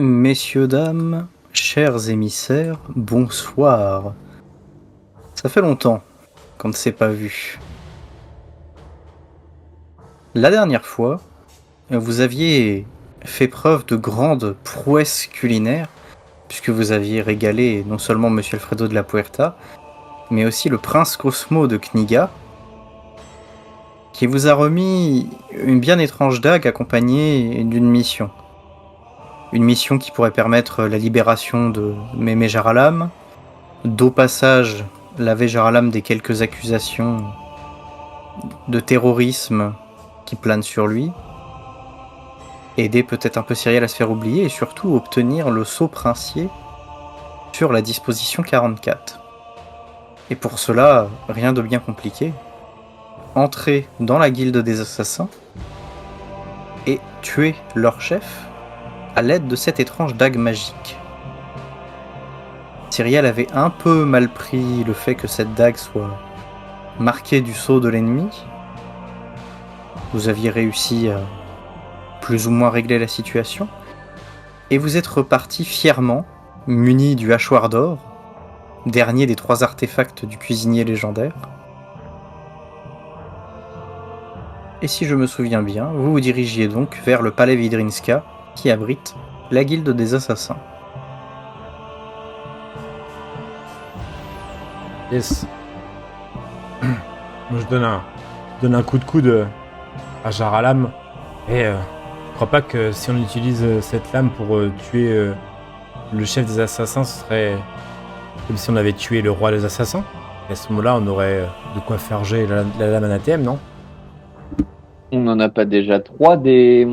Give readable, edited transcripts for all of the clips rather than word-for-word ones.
Messieurs, dames, chers émissaires, bonsoir. Ça fait longtemps qu'on ne s'est pas vu. La dernière fois, vous aviez fait preuve de grandes prouesses culinaires, puisque vous aviez régalé non seulement Monsieur Alfredo de la Puerta, mais aussi le prince Cosmo de Kniga, qui vous a remis une bien étrange dague accompagnée d'une mission. Une mission qui pourrait permettre la libération de Mémé Jaralam, d'au passage laver Jaralam des quelques accusations de terrorisme qui planent sur lui, aider peut-être un peu Cyrielle à se faire oublier et surtout obtenir le sceau princier sur la disposition 44. Et pour cela, rien de bien compliqué. Entrer dans la guilde des assassins et tuer leur chef à l'aide de cette étrange dague magique. Cyrielle avait un peu mal pris le fait que cette dague soit marquée du sceau de l'ennemi. Vous aviez réussi à plus ou moins régler la situation, et vous êtes reparti fièrement, muni du hachoir d'or, dernier des 3 artefacts du cuisinier légendaire. Et si je me souviens bien, vous vous dirigiez donc vers le palais Vidrinska, qui abrite la guilde des assassins. Yes. Moi, je donne un coup de coude à Jaralam. Et je crois pas que si on utilise cette lame pour tuer le chef des assassins, ce serait comme si on avait tué le roi des assassins. Et à ce moment-là, on aurait de quoi farger la lame anathème, non? On n'en a pas déjà 3 des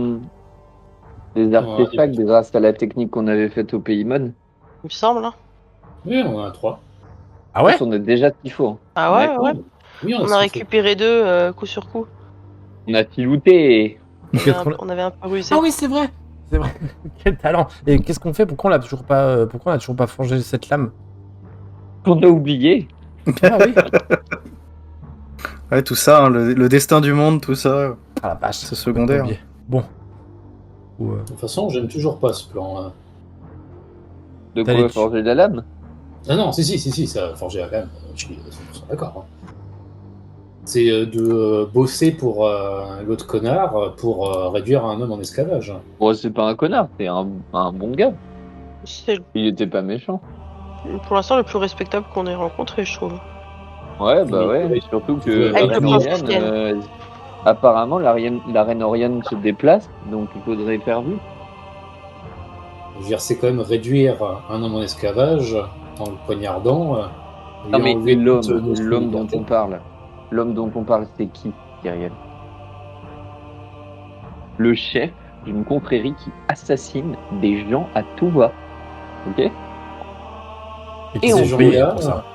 artefacts grâce à la technique qu'on avait faite au Paymon. Il me semble, hein. Oui, on en a 3. Ah ouais? On a déjà ce qu'il faut. Ah ouais, ouais. Oui, On a récupéré 2 coup sur coup. On a filouté. On avait un peu rusé. Ah oui, c'est vrai. C'est vrai. Quel talent. Et qu'est-ce qu'on fait? Pourquoi on n'a toujours pas forgé cette lame? On a oublié. Ah oui. Ouais, tout ça, hein, le destin du monde, tout ça, Ah la vache. c'est secondaire. Bon. De toute façon, j'aime toujours pas ce plan. De T'allais quoi forger la lame? Ah non, si, ça a forgé la lame. Je suis 100% d'accord. Hein. C'est de bosser pour l'autre connard pour réduire un homme en esclavage. Bon, c'est pas un connard, c'est un bon gars. C'est Il était pas méchant. pour l'instant le plus respectable qu'on ait rencontré, je trouve. Ouais, bah Oui, ouais, oui. surtout que Avec la le reine prince Oriane, apparemment la reine Oriane se déplace, donc il faudrait faire vite. Je veux dire, c'est quand même réduire un homme en esclavage en le poignardant. Non mais lui enlever toute l'homme notion dont d'identité. on parle. L'homme dont on parle, c'est qui, Kyriel? Le chef d'une confrérie qui assassine des gens à tout va. Ok? Et on on paye paye pour ça.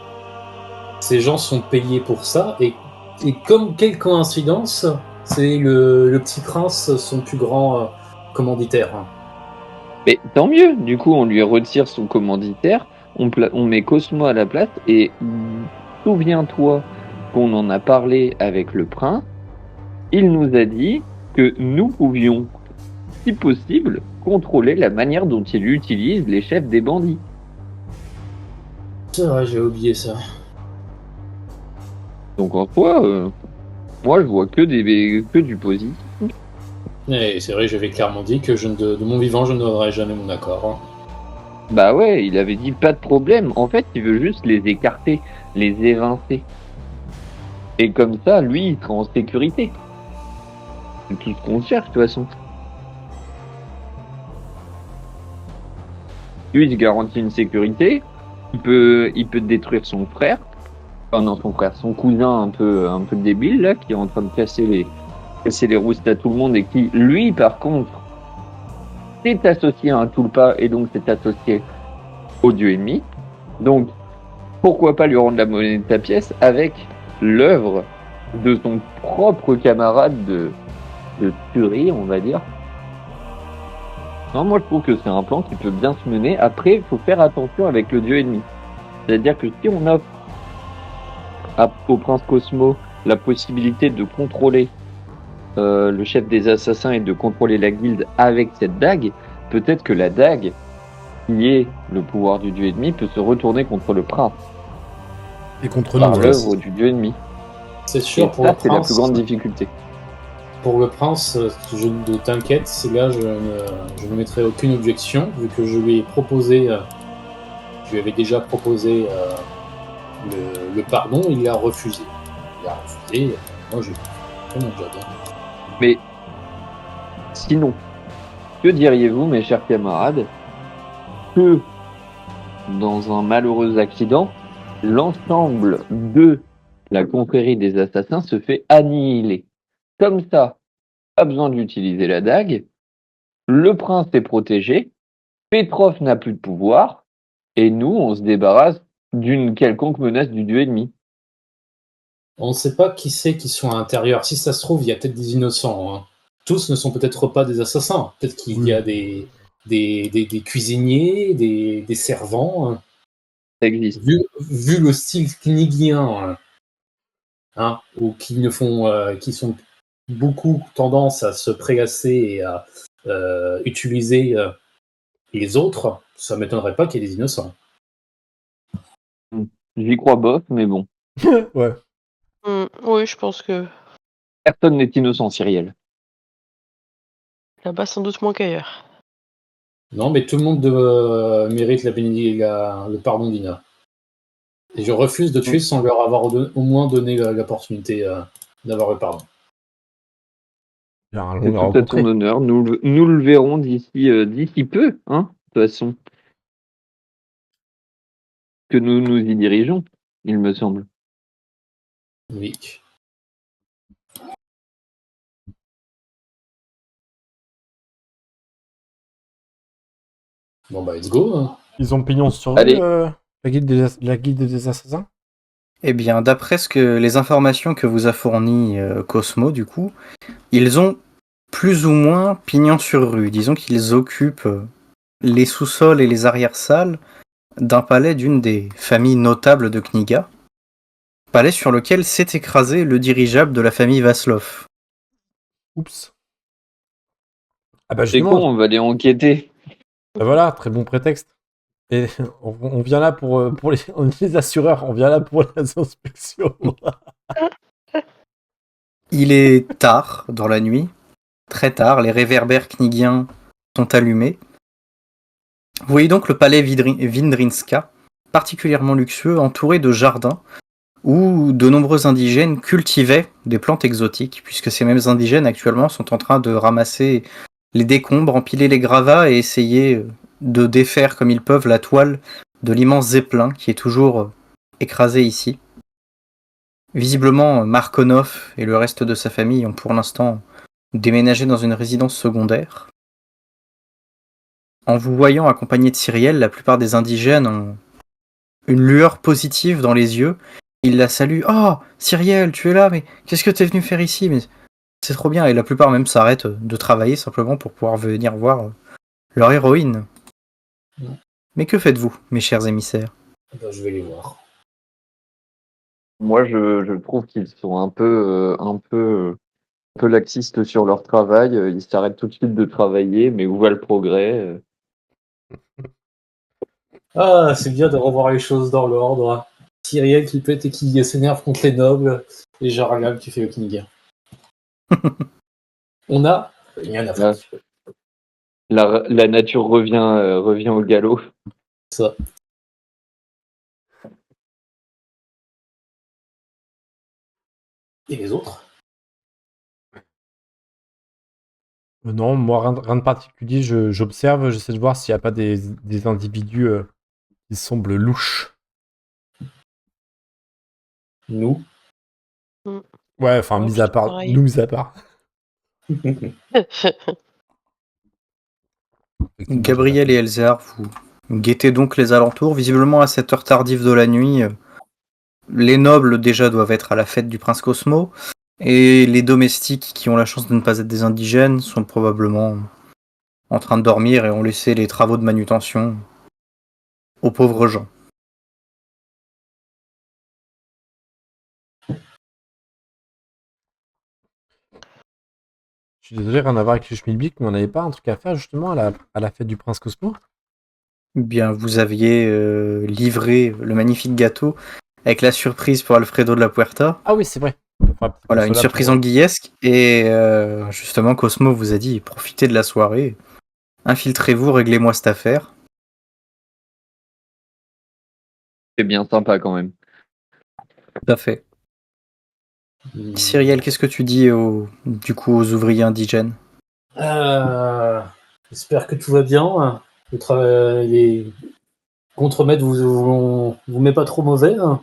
Ces gens sont payés pour ça, et comme quelle coïncidence, c'est le petit prince, son plus grand commanditaire. Mais tant mieux, du coup on lui retire son commanditaire, on met Cosmo à la place, et souviens-toi qu'on en a parlé avec le prince, il nous a dit que nous pouvions, si possible, contrôler la manière dont il utilise les chefs des bandits. C'est vrai, j'ai oublié ça. Donc en soi, moi je vois que du positif. Et c'est vrai, j'avais clairement dit que de mon vivant, je ne donnerai jamais mon accord. Bah ouais, il avait dit pas de problème. En fait, il veut juste les écarter, les évincer. Et comme ça, lui, il sera en sécurité. C'est tout ce qu'on cherche, de toute façon. Lui, il garantit une sécurité. Il peut détruire son frère. Enfin non, son frère, son cousin un peu débile, là, qui est en train de casser les roustes à tout le monde et qui, lui, par contre, s'est associé à un Tulpa et donc s'est associé au dieu ennemi. Donc, pourquoi pas lui rendre la monnaie de sa pièce avec l'œuvre de son propre camarade de tuerie, on va dire. Non, moi je trouve que c'est un plan qui peut bien se mener. Après, il faut faire attention avec le dieu ennemi. C'est-à-dire que si on offre au prince Cosmo la possibilité de contrôler le chef des assassins et de contrôler la guilde avec cette dague, peut-être que la dague, qui est le pouvoir du dieu ennemi, peut se retourner contre le prince Et contre par nous. l'œuvre du dieu ennemi. C'est Et sûr, pour ça, le c'est la prince. plus grande difficulté. Pour le prince, je ne t'inquiète, c'est là je ne mettrai aucune objection, vu que je lui ai proposé, je lui avais déjà proposé le pardon, il l'a refusé. Il a refusé, moi j'ai fait mon job. Mais sinon, que diriez-vous, mes chers camarades, que dans un malheureux accident, l'ensemble de la confrérie des assassins se fait annihiler. Comme ça, pas besoin d'utiliser la dague, le prince est protégé, Petrov n'a plus de pouvoir, et nous, on se débarrasse d'une quelconque menace du dieu ennemi. On ne sait pas qui c'est qui sont à l'intérieur. Si ça se trouve, il y a peut-être des innocents. Hein. Tous ne sont peut-être pas des assassins. Peut-être qu'il y a des cuisiniers, des servants. Hein. Ça existe. Vu le style knigien, hein, ou qui sont beaucoup tendance à se prélasser et à utiliser les autres, ça m'étonnerait pas qu'il y ait des innocents. J'y crois bof, mais bon. Ouais. Oui, je pense que Personne n'est innocent, Cyriel. là-bas, sans doute moins qu'ailleurs. Non, mais tout le monde mérite le pardon d'Ina. Et je refuse de tuer sans leur avoir au moins donné l'opportunité d'avoir le pardon. On C'est l'a tout à rencontré. ton honneur. Nous le verrons d'ici peu, hein, de toute façon. Que nous nous y dirigeons, il me semble. Oui. Bon bah let's go. Hein. Ils ont pignon sur Allez. rue, la guilde des assassins. Eh bien, d'après les informations que vous a fournies Cosmo, du coup, ils ont plus ou moins pignon sur rue. Disons qu'ils occupent les sous-sols et les arrière-salles d'un palais d'une des familles notables de Kniga. Palais sur lequel s'est écrasé le dirigeable de la famille Vaslov. Oups. Ah bah C'est con, justement, on va aller enquêter. bah voilà, très bon prétexte. Et on vient là pour on est les assureurs, on vient là pour les inspections. Il est tard dans la nuit, très tard, les réverbères knigiens sont allumés. Vous voyez donc le palais Vindrinska, particulièrement luxueux, entouré de jardins où de nombreux indigènes cultivaient des plantes exotiques, puisque ces mêmes indigènes actuellement sont en train de ramasser les décombres, empiler les gravats et essayer de défaire comme ils peuvent la toile de l'immense zeppelin qui est toujours écrasé ici. Visiblement, Markonov et le reste de sa famille ont pour l'instant déménagé dans une résidence secondaire. En vous voyant accompagné de Cyrielle, la plupart des indigènes ont une lueur positive dans les yeux. Ils la saluent. Oh, Cyrielle, tu es là, mais qu'est-ce que tu es venu faire ici? Mais c'est trop bien. Et la plupart même s'arrêtent de travailler simplement pour pouvoir venir voir leur héroïne. Mais que faites-vous, mes chers émissaires? Ben, je vais les voir. Moi, je trouve qu'ils sont un peu laxistes sur leur travail. Ils s'arrêtent tout de suite de travailler, mais où va le progrès? Ah, c'est bien de revoir les choses dans l'ordre. Tyriel qui pète et qui s'énerve contre les nobles, et Jaragam qui fait le knigien. On a rien à faire. La nature revient au galop. Ça. Et les autres? Non, moi rien de particulier, j'observe, j'essaie de voir s'il n'y a pas des individus qui semblent louches. Nous? Ouais, enfin, Ouais, mis à plutôt part, pareil. nous mis à part. Effectivement, Gabriel et Elzéar, vous guettez donc les alentours. Visiblement, à cette heure tardive de la nuit, les nobles déjà doivent être à la fête du prince Cosmo, et les domestiques qui ont la chance de ne pas être des indigènes sont probablement en train de dormir et ont laissé les travaux de manutention aux pauvres gens. suis désolé, rien à voir avec le schmilblick, mais on n'avait pas un truc à faire justement à la fête du prince Cosmo? Bien, vous aviez livré le magnifique gâteau avec la surprise pour Alfredo de la Puerta. Ah oui, c'est vrai. Voilà, une surprise anguillesque. Et justement, Cosmo vous a dit, profitez de la soirée, infiltrez-vous, réglez-moi cette affaire. C'est bien sympa quand même. Tout à fait. Cyriel, qu'est-ce que tu dis du coup aux ouvriers indigènes? J'espère que tout va bien. Les contremaîtres vous met pas trop mauvais. Hein.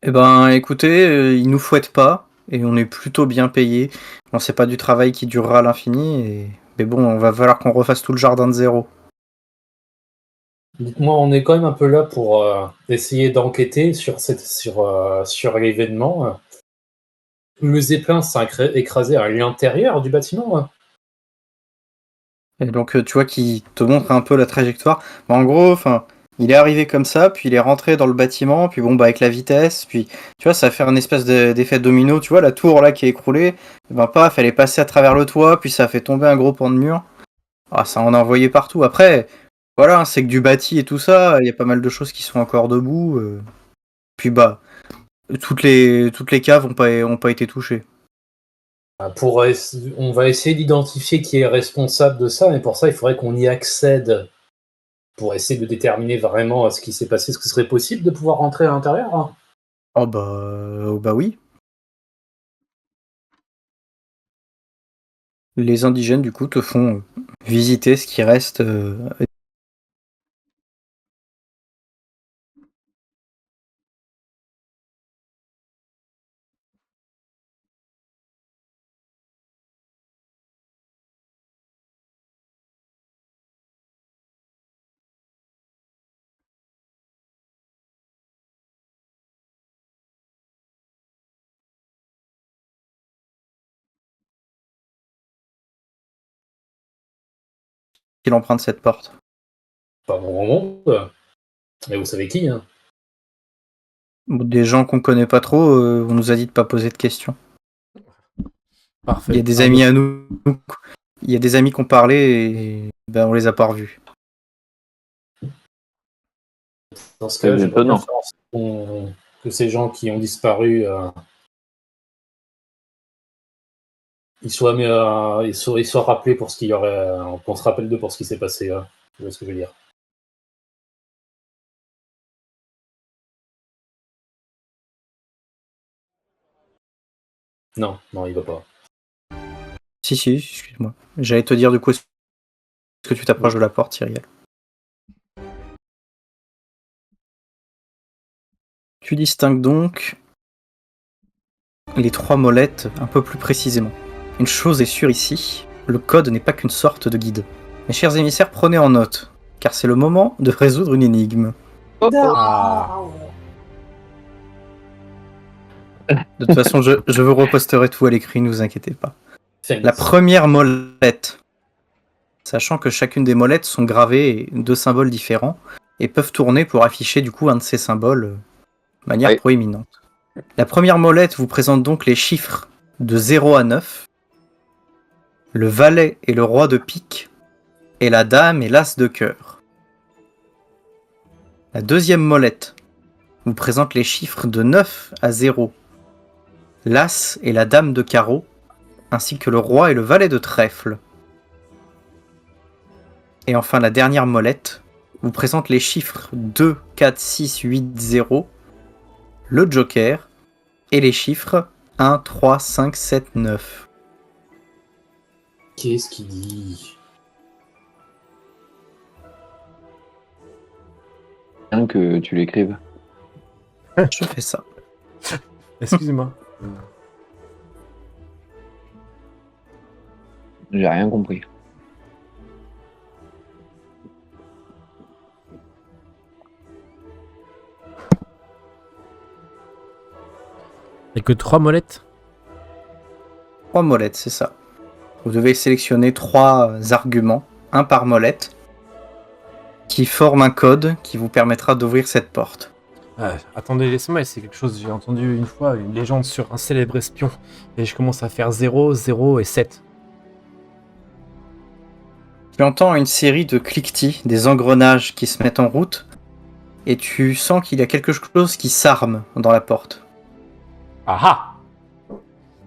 Eh ben, écoutez, ils nous fouettent pas et on est plutôt bien payé. Bon, c'est pas du travail qui durera à l'infini, mais bon, on va falloir qu'on refasse tout le jardin de zéro. Dites-moi, on est quand même un peu là pour essayer d'enquêter sur l'événement. Le Zeppelin s'est écrasé à l'intérieur du bâtiment. Hein. Et donc, tu vois qu'il te montre un peu la trajectoire. Bah, en gros, enfin, il est arrivé comme ça, puis il est rentré dans le bâtiment, puis bon, bah, avec la vitesse, puis tu vois, ça fait un espèce d'effet domino. Tu vois, la tour là qui est écroulée, eh ben, paf, elle est passée à travers le toit, puis ça a fait tomber un gros pan de mur. Ah, ça en a envoyé partout. Après, voilà, hein, c'est que du bâti et tout ça, il y a pas mal de choses qui sont encore debout. Puis bah, toutes les caves ont pas été touchées. On va essayer d'identifier qui est responsable de ça, mais pour ça, il faudrait qu'on y accède pour essayer de déterminer vraiment ce qui s'est passé. Est-ce que ce serait possible de pouvoir rentrer à l'intérieur? Hein. Oh bah oui. Les indigènes, du coup, te font visiter ce qui reste. Qui l'emprunte cette porte. Pas mon monde. Mais vous savez qui, hein? Bon, des gens qu'on connaît pas trop, on nous a dit de pas poser de questions. Parfait. Il y a des amis à nous. Il y a des amis qui ont parlé et ben, on les a pas revus. Dans ce cas-là, C'est j'aimerais bien étonnant. savoir que ces gens qui ont disparu, ils soient rappelés pour ce qu'il y aurait, qu'on se rappelle d'eux pour ce qui s'est passé. Tu vois ce que je veux dire? Non, non, il va pas. Si, excuse-moi. J'allais te dire du coup, est-ce que tu t'approches de la porte, Cyriel? Tu distingues donc les 3 molettes un peu plus précisément. Une chose est sûre ici, le code n'est pas qu'une sorte de guide. Mes chers émissaires, prenez en note, car c'est le moment de résoudre une énigme. Oh, oh. Ah. De toute façon, je vous reposterai tout à l'écrit, ne vous inquiétez pas. Thanks. La première molette, sachant que chacune des molettes sont gravées de symboles différents et peuvent tourner pour afficher du coup un de ces symboles de manière Ouais. proéminente. La première molette vous présente donc les chiffres de 0 à 9, le valet et le roi de pique, et la dame et l'as de cœur. La deuxième molette vous présente les chiffres de 9 à 0, l'as et la dame de carreau, ainsi que le roi et le valet de trèfle. Et enfin, la dernière molette vous présente les chiffres 2, 4, 6, 8, 0, le joker, et les chiffres 1, 3, 5, 7, 9. Qu'est-ce qu'il dit? Bien que tu l'écrives. Je fais ça. Excusez-moi. J'ai rien compris. Il n'y a que 3 molettes? 3 molettes, c'est ça. Vous devez sélectionner 3 arguments, un par molette, qui forment un code qui vous permettra d'ouvrir cette porte. Attendez, laissez-moi, c'est quelque chose, j'ai entendu une fois une légende sur un célèbre espion, et je commence à faire 0, 0 et 7. Tu entends une série de cliquetis, des engrenages qui se mettent en route, et tu sens qu'il y a quelque chose qui s'arme dans la porte. Ah ah!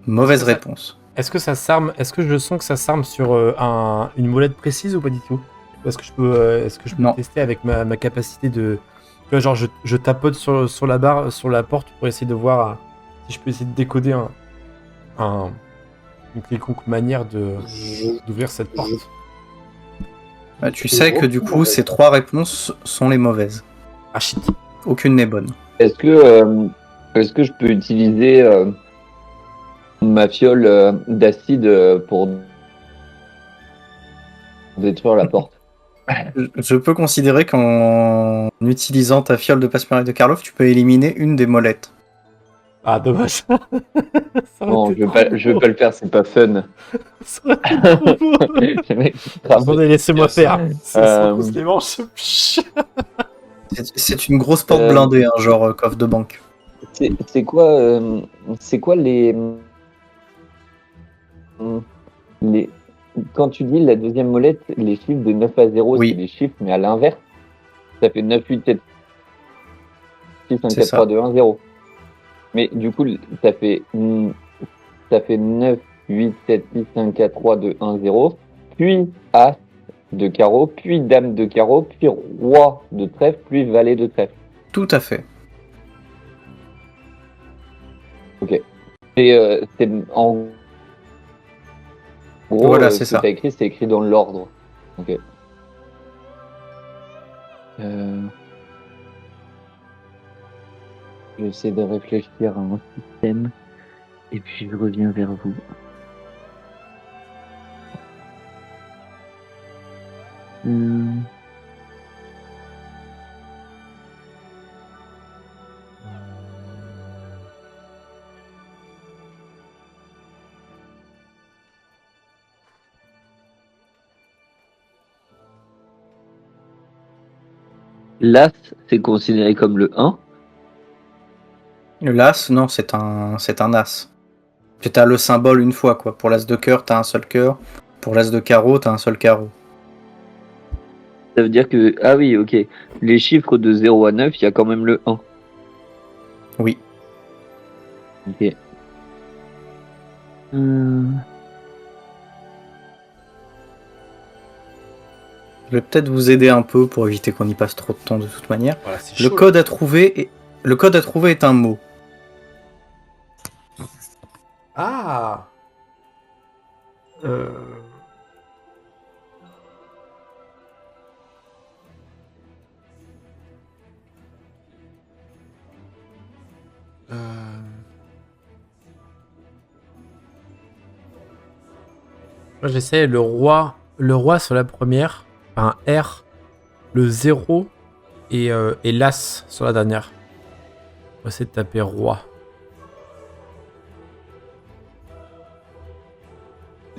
Mauvaise Est-ce que ça- réponse. Est-ce que ça s'arme, est-ce que je sens que ça s'arme sur une molette précise ou pas du tout? Est-ce que je peux Non. tester avec ma capacité de... Tu vois, genre je tapote sur la barre, sur la porte pour essayer de voir si je peux essayer de décoder une quelconque manière Je- d'ouvrir cette porte. Bah, tu sais que du coup, ces 3 réponses sont les mauvaises. Ah shit. Aucune n'est bonne. Est-ce que je peux utiliser ma fiole d'acide pour détruire la porte? Je peux considérer qu'en utilisant ta fiole de passe-muraille de Karlov, tu peux éliminer une des molettes. Ah dommage. Ça aurait Non, été je trop veux beau. pas le faire, c'est pas fun. Ça aurait été trop beau. Le mec, il frappe. Attendez, laissez-moi Bien sûr. faire. C'est sans qu'on se les manches. C'est une grosse porte Euh, blindée, hein, genre coffre de banque. c'est quoi les quand tu dis la deuxième molette, les chiffres de 9 à 0, Oui. c'est les chiffres, mais à l'inverse, ça fait 9, 8, 7, 6, 5, C'est 4, ça. 3, 2, 1, 0. Mais du coup, ça fait 9, 8, 7, 6, 5, 4, 3, 2, 1, 0. Puis As de carreau, puis Dame de carreau, puis Roi de trèfle, puis Valet de trèfle. Tout à fait. C'est en gros, Voilà, ce c'est que ça. t'as écrit, c'est écrit dans l'ordre. Ok. J'essaie de réfléchir à un système et puis je reviens vers vous. L'As, c'est considéré comme le 1. Le l'as, non, c'est un as. Tu as le symbole une fois, quoi. Pour l'as de cœur, t'as un seul cœur. Pour l'as de carreau, t'as un seul carreau. Ça veut dire que, ah oui, ok. Les chiffres de 0 à 9, il y a quand même le 1. Oui. Ok. Je vais peut-être vous aider un peu pour éviter qu'on y passe trop de temps de toute manière. Voilà, c'est Le chaud. code à trouver est un mot. Ah. Moi j'essaie le roi sur la première, un R, le 0 et l'As sur la dernière. On va essayer de taper roi.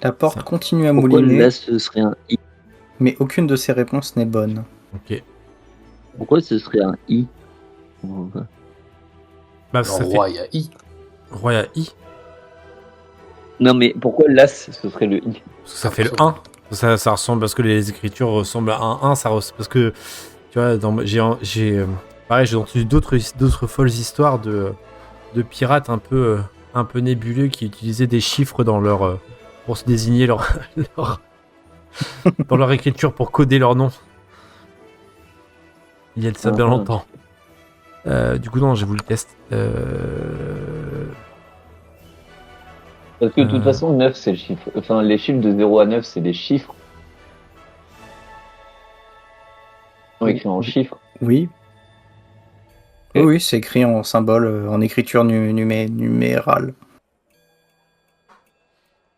La porte Ça. continue à Pourquoi mouliner, là ce serait un I? mais aucune de ces réponses n'est bonne. Ok. Pourquoi ce serait un I? Bah, Le ça roi, fait il y a I. roi à I. Non mais pourquoi l'As ce serait le I? Parce que ça fait le 1. Ça ressemble parce que les écritures ressemblent à un 1. Parce que tu vois, pareil, j'ai entendu d'autres folles histoires de pirates un peu nébuleux qui utilisaient des chiffres dans pour se désigner dans leur écriture pour coder leur nom. Il y a de ça bien longtemps. Du coup non, j'ai voulu le test. Parce que de toute façon 9 c'est le chiffre. Enfin les chiffres de 0 à 9 c'est des chiffres. Ils sont écrits en chiffres. Oui. Ok. Oui, c'est écrit en symbole, en écriture numérale.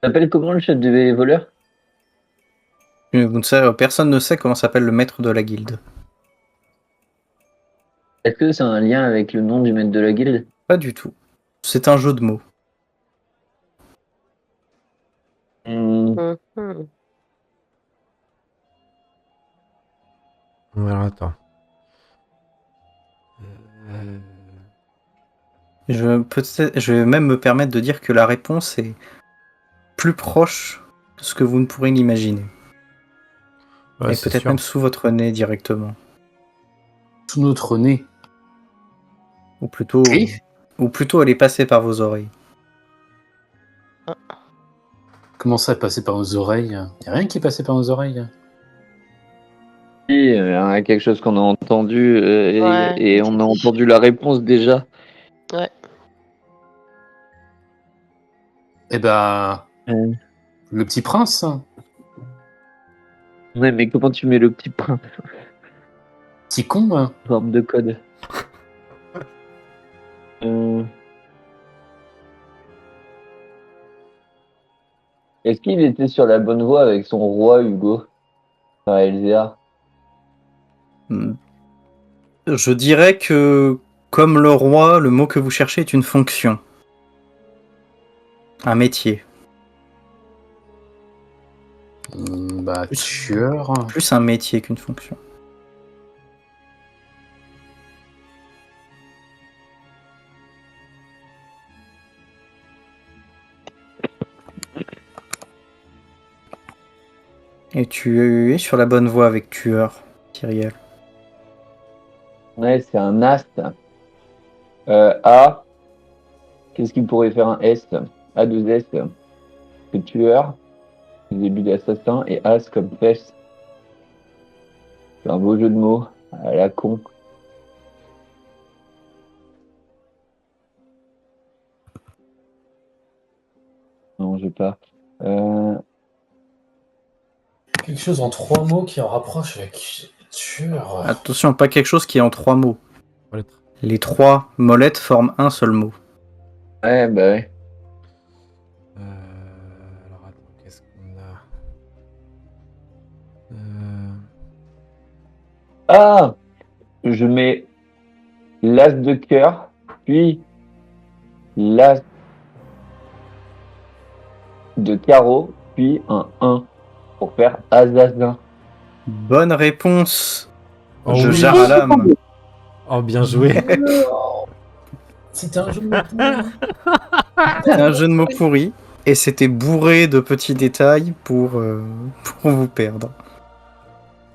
T'appelles comment le chef des voleurs? Vous ne savez, personne ne sait comment s'appelle le maître de la guilde. Est-ce que c'est un lien avec le nom du maître de la guilde? Pas du tout. C'est un jeu de mots. Mhm. Alors attends. Je vais même me permettre de dire que la réponse est plus proche de ce que vous ne pourrez l'imaginer. Ouais, Et c'est peut-être sûr. même sous votre nez directement. Sous notre nez. Ou plutôt, Oui. elle est passée par vos oreilles. Comment ça est passé par nos oreilles? Y a rien qui est passé par nos oreilles. Oui, il y a quelque chose qu'on a entendu Ouais, et on a entendu la réponse déjà. Ouais. Eh ben, le petit prince. Ouais, mais comment tu mets le petit prince Petit con. en forme de code? Est-ce qu'il était sur la bonne voie avec son roi Hugo? Enfin, Elzéar. Je dirais que, comme le roi, le mot que vous cherchez est une fonction. Un métier. Bah, tueur. Plus un métier qu'une fonction. Et tu es sur la bonne voie avec tueur, Tyriel. Ouais, c'est un ast. A. Qu'est-ce qu'il pourrait faire un S? A2S. C'est tueur. Le début d'assassin. Et As comme fesse. C'est un beau jeu de mots. À la con. Non, j'ai pas. Quelque chose en 3 mots qui en rapproche avec tueur. Attention, pas quelque chose qui est en 3 mots. Voilà. Les 3 molettes forment un seul mot. Ouais, bah ouais. Alors attends, qu'est-ce qu'on a Euh, Ah! Je mets l'as de cœur, puis l'as de carreau, puis un 1 pour faire assassin. Bonne réponse. Oh Je oui. jarre à l'âme. Oh, bien joué. C'est un jeu de mots pourri. C'était un jeu de mots pourri. Et c'était bourré de petits détails pour vous perdre.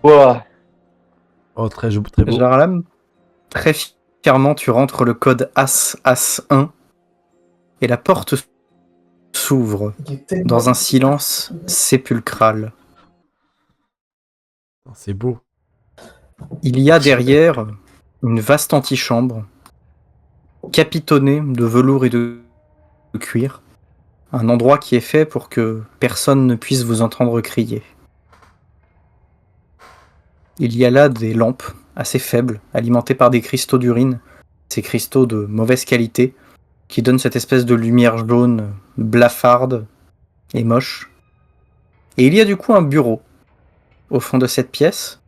Ouah. Oh, très beau. Jarre à l'âme. Très fièrement, tu rentres le code AS1 et la porte s'ouvre dans un silence sépulcral. C'est beau. Il y a derrière une vaste antichambre, capitonnée de velours et de cuir, un endroit qui est fait pour que personne ne puisse vous entendre crier. Il y a là des lampes assez faibles, alimentées par des cristaux d'urine, ces cristaux de mauvaise qualité, qui donnent cette espèce de lumière jaune blafarde et moche. Et il y a du coup un bureau au fond de cette pièce,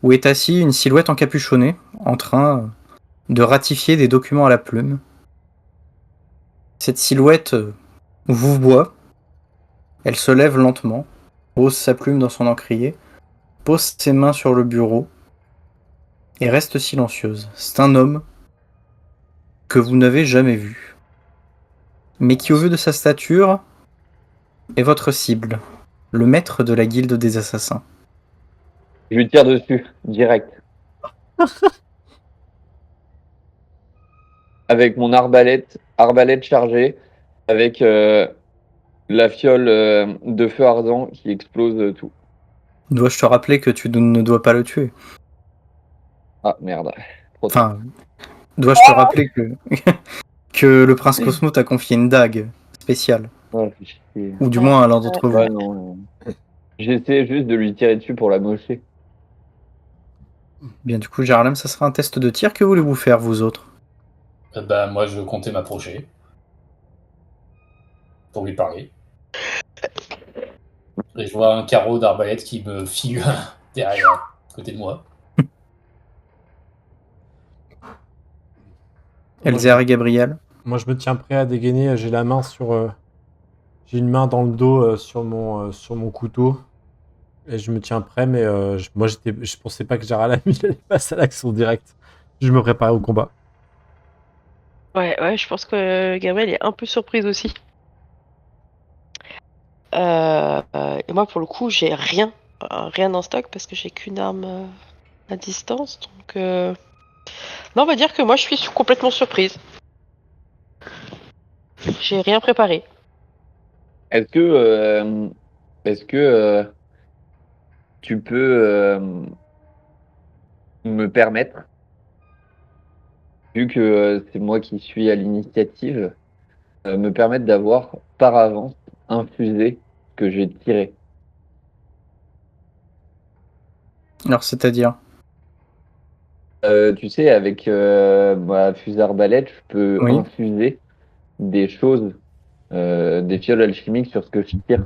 où est assis une silhouette encapuchonnée, en train de ratifier des documents à la plume. Cette silhouette vous voit, elle se lève lentement, pose sa plume dans son encrier, pose ses mains sur le bureau, et reste silencieuse. C'est un homme que vous n'avez jamais vu, mais qui, au vu de sa stature, est votre cible, le maître de la guilde des assassins. Je lui tire dessus, direct. Avec mon arbalète chargée, avec la fiole de feu ardent qui explose tout. Dois-je te rappeler que tu ne dois pas le tuer? Ah merde. Trop tard. Enfin, dois-je te rappeler que le prince Cosmo t'a confié une dague spéciale, Ouais, fait chier. ou du moins à l'un d'entre vous. Ouais, non. J'essaie juste de lui tirer dessus pour la mocher. Bien, du coup, Jarlam, ça sera un test de tir. Que voulez-vous faire, vous autres? Bah, moi, je comptais m'approcher. Pour lui parler. Et je vois un carreau d'arbalète qui me file derrière, à côté de moi. Elzéar et Gabriel. Moi, je me tiens prêt à dégainer. J'ai la main sur. J'ai une main dans le dos sur mon couteau. Et je me tiens prêt, mais je pensais pas que Jaralam il allait passer à l'action directe. Je me préparais au combat. Ouais, je pense que Gabriel est un peu surprise aussi. Et moi, pour le coup, j'ai rien en stock parce que j'ai qu'une arme à distance. Donc, non, on va dire que moi, je suis complètement surprise. J'ai rien préparé. Est-ce que, est-ce que tu peux me permettre, vu que c'est moi qui suis à l'initiative, me permettre d'avoir par avance un fusée que j'ai tiré? Alors, c'est-à-dire. Tu sais, avec ma fusée arbalète, je peux Oui. infuser des choses, des fioles alchimiques sur ce que je tire.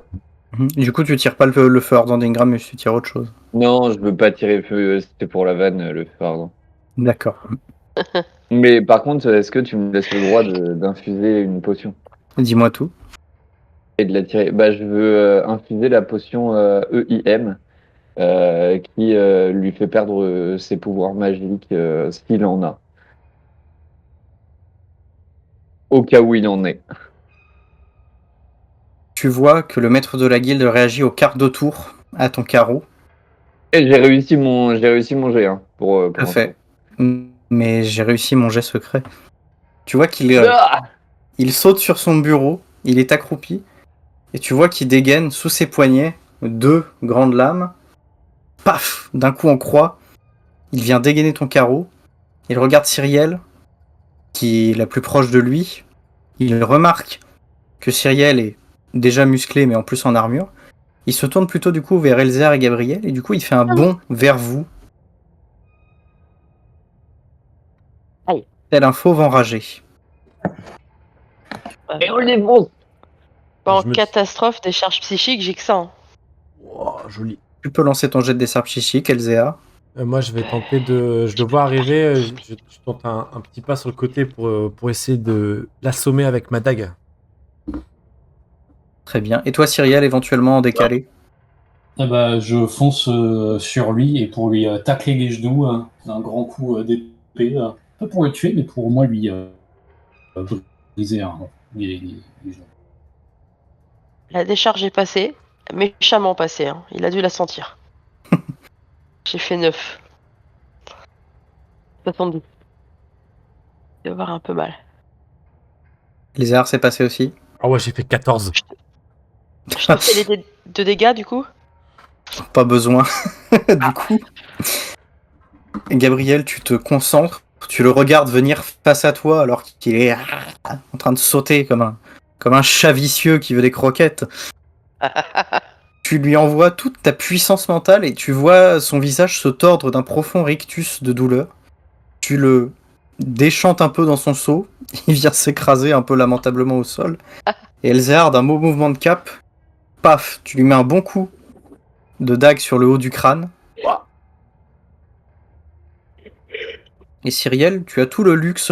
Du coup, tu tires pas le feu ardent d'Ingram, mais tu tires autre chose. Non, je veux pas tirer feu, c'était pour la vanne, le feu ardent. D'accord. Mais par contre, est-ce que tu me laisses le droit d'infuser une potion Dis-moi tout. et de la tirer? Bah, je veux infuser la potion EIM qui lui fait perdre ses pouvoirs magiques s'il en a. Au cas où il en est. Tu vois que le maître de la guilde réagit au quart de tour à ton carreau. Et j'ai réussi mon jet hein, Tout à pour info. fait. Mais j'ai réussi mon jet secret. Tu vois qu'il Ah il saute sur son bureau, il est accroupi, et tu vois qu'il dégaine sous ses poignets 2 grandes lames. Paf! D'un coup en croix, il vient dégainer ton carreau. Il regarde Cyrielle, qui est la plus proche de lui. Il remarque que Cyrielle est déjà musclée, mais en plus en armure. Il se tourne plutôt du coup vers Elzar et Gabriel, et du coup il fait un bond vers vous. Aïe. Tel un fauve enragé. Et on les monte. En Je me- catastrophe des charges psychiques, j'ai que ça. Hein. Oh, joli. Tu peux lancer ton jet de dessert psychique, Elzéa. Moi, je vais tenter de. Je le vois arriver. Je tente un petit pas sur le côté pour essayer de l'assommer avec ma dague. Très bien. Et toi, Cyrielle, éventuellement en décalé? Ah bah, je fonce sur lui et pour lui tacler les genoux, d'un grand coup d'épée. Pas pour le tuer, mais pour au moins lui briser les genoux. La décharge est passée, méchamment passée. Hein. Il a dû la sentir. J'ai fait 9. 70. Il va avoir un peu mal. Elzéar s'est passé aussi. Ah ouais, j'ai fait 14. Je te fais les de dégâts du coup. Pas besoin. Du coup, Gabriel, tu te concentres, tu le regardes venir face à toi alors qu'il est en train de sauter comme un chat vicieux qui veut des croquettes. Tu lui envoies toute ta puissance mentale et tu vois son visage se tordre d'un profond rictus de douleur. Tu le déchantes un peu dans son seau, il vient s'écraser un peu lamentablement au sol. Et Elzéar, d'un beau mouvement de cap, paf, tu lui mets un bon coup de dague sur le haut du crâne. Et Cyrielle, tu as tout le luxe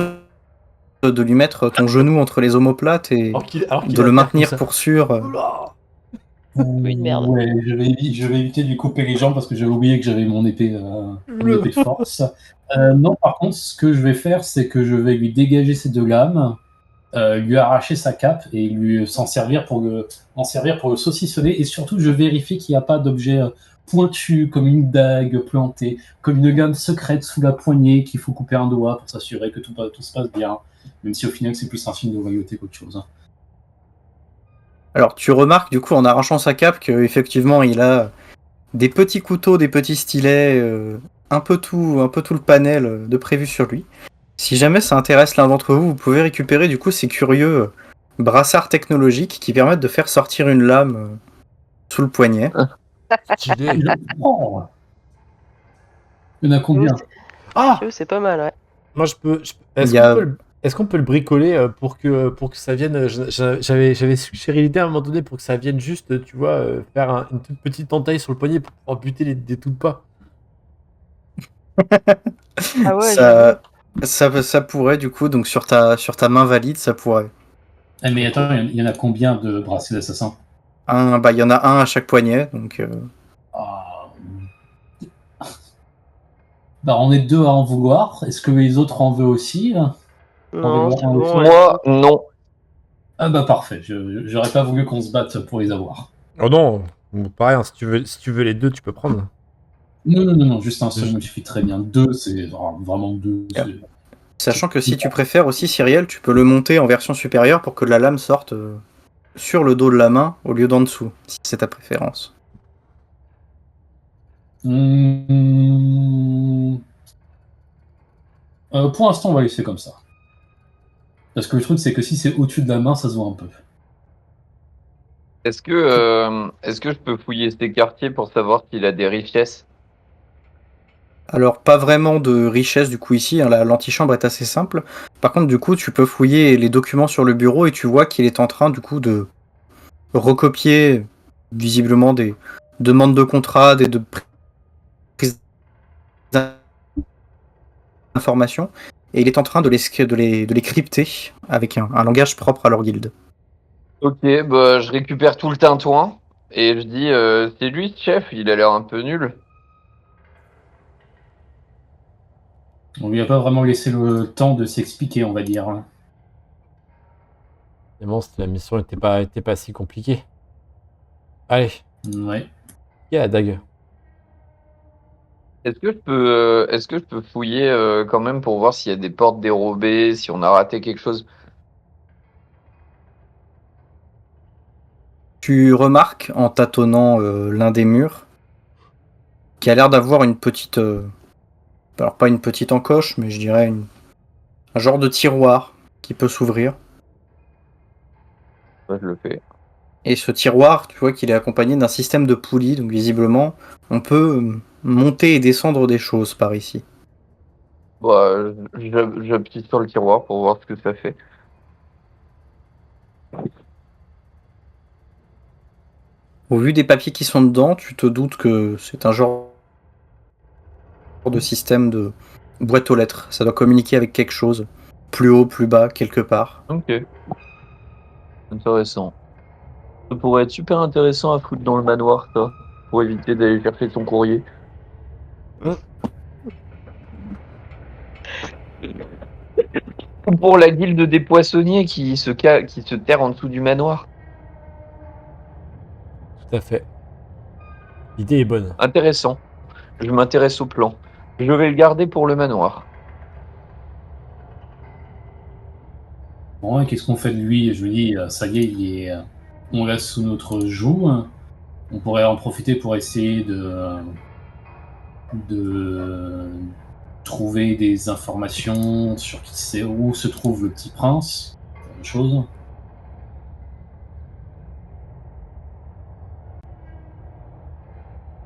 de lui mettre ton genou entre les omoplates et Alors qu'il de a le terre comme maintenir ça. pour sûr. Oula. Une merde. Ouais, je vais éviter de lui couper les jambes parce que j'avais oublié que j'avais mon épée de force. Non, par contre, ce que je vais faire, c'est que je vais lui dégager ses 2 lames, lui arracher sa cape et lui en servir pour le saucissonner. Et surtout, je vérifie qu'il n'y a pas d'objet pointu comme une dague plantée, comme une lame secrète sous la poignée qu'il faut couper un doigt pour s'assurer que tout se passe bien. Même si au final, c'est plus un film de loyauté qu'autre chose. Alors tu remarques du coup en arrachant sa cape qu'effectivement il a des petits couteaux, des petits stylets, un peu tout le panel de prévu sur lui. Si jamais ça intéresse l'un d'entre vous, vous pouvez récupérer du coup ces curieux brassards technologiques qui permettent de faire sortir une lame sous le poignet. Stylé. Oh, il y en a combien? Ah, C'est pas mal, ouais. moi je peux. Il y a- Est-ce qu'on peut le bricoler pour que ça vienne. J'avais suggéré l'idée à un moment donné pour que ça vienne juste, tu vois, faire une toute petite entaille sur le poignet pour pouvoir buter des tout pas. Ah ouais, j'avoue. ça pourrait du coup, donc sur ta main valide, ça pourrait. Ah, mais attends, il y en a combien de bracelets d'assassins? Il y en a un à chaque poignet, donc Ah. Bah, on est 2 à en vouloir. Est-ce que les autres en veulent aussi? Non, c'est Enlève-moi bon. Moi, non. Ah bah parfait, j'aurais pas voulu qu'on se batte pour les avoir. Oh non, pareil, hein, si tu veux les deux, tu peux prendre. Non, juste un seul me suffit très bien. Deux, c'est vraiment deux. Yeah. Sachant que si tu préfères aussi, Cyriel, tu peux le monter en version supérieure pour que la lame sorte sur le dos de la main au lieu d'en dessous, si c'est ta préférence. Pour l'instant, on va laisser comme ça. Parce que le truc, c'est que si c'est au-dessus de la main, ça se voit un peu. Est-ce que je peux fouiller ces quartiers pour savoir s'il a des richesses? Alors, pas vraiment de richesse du coup ici, hein, l'antichambre est assez simple. Par contre, du coup, tu peux fouiller les documents sur le bureau et tu vois qu'il est en train du coup de recopier visiblement des demandes de contrat, des prises d'informations, et il est en train de les crypter avec un langage propre à leur guilde. Ok, bah je récupère tout le tintouin et je dis c'est lui ce chef, il a l'air un peu nul. On lui a pas vraiment laissé le temps de s'expliquer, on va dire. Finalement, la mission était pas si compliquée. Allez, Ouais. il y a la dague. Est-ce que je peux fouiller quand même pour voir s'il y a des portes dérobées, si on a raté quelque chose? Tu remarques en tâtonnant l'un des murs qui a l'air d'avoir une petite, alors pas une petite encoche, mais je dirais un genre de tiroir qui peut s'ouvrir. Ouais, je le fais. Et ce tiroir, tu vois qu'il est accompagné d'un système de poulies, donc visiblement, on peut monter et descendre des choses par ici. Bah, j'appuie sur le tiroir pour voir ce que ça fait. Au vu des papiers qui sont dedans, tu te doutes que c'est un genre de système de boîte aux lettres. Ça doit communiquer avec quelque chose, plus haut, plus bas, quelque part. Ok, intéressant. Ça pourrait être super intéressant à foutre dans le manoir, ça, pour éviter d'aller chercher son courrier. Ou pour la guilde des poissonniers qui se terre en dessous du manoir. Tout à fait. L'idée est bonne. Intéressant. Je m'intéresse au plan. Je vais le garder pour le manoir. Bon, et qu'est-ce qu'on fait de lui? Je lui dis, ça y est, on l'a sous notre joug. On pourrait en profiter pour essayer de trouver des informations sur qui c'est, où se trouve le petit prince. Chose.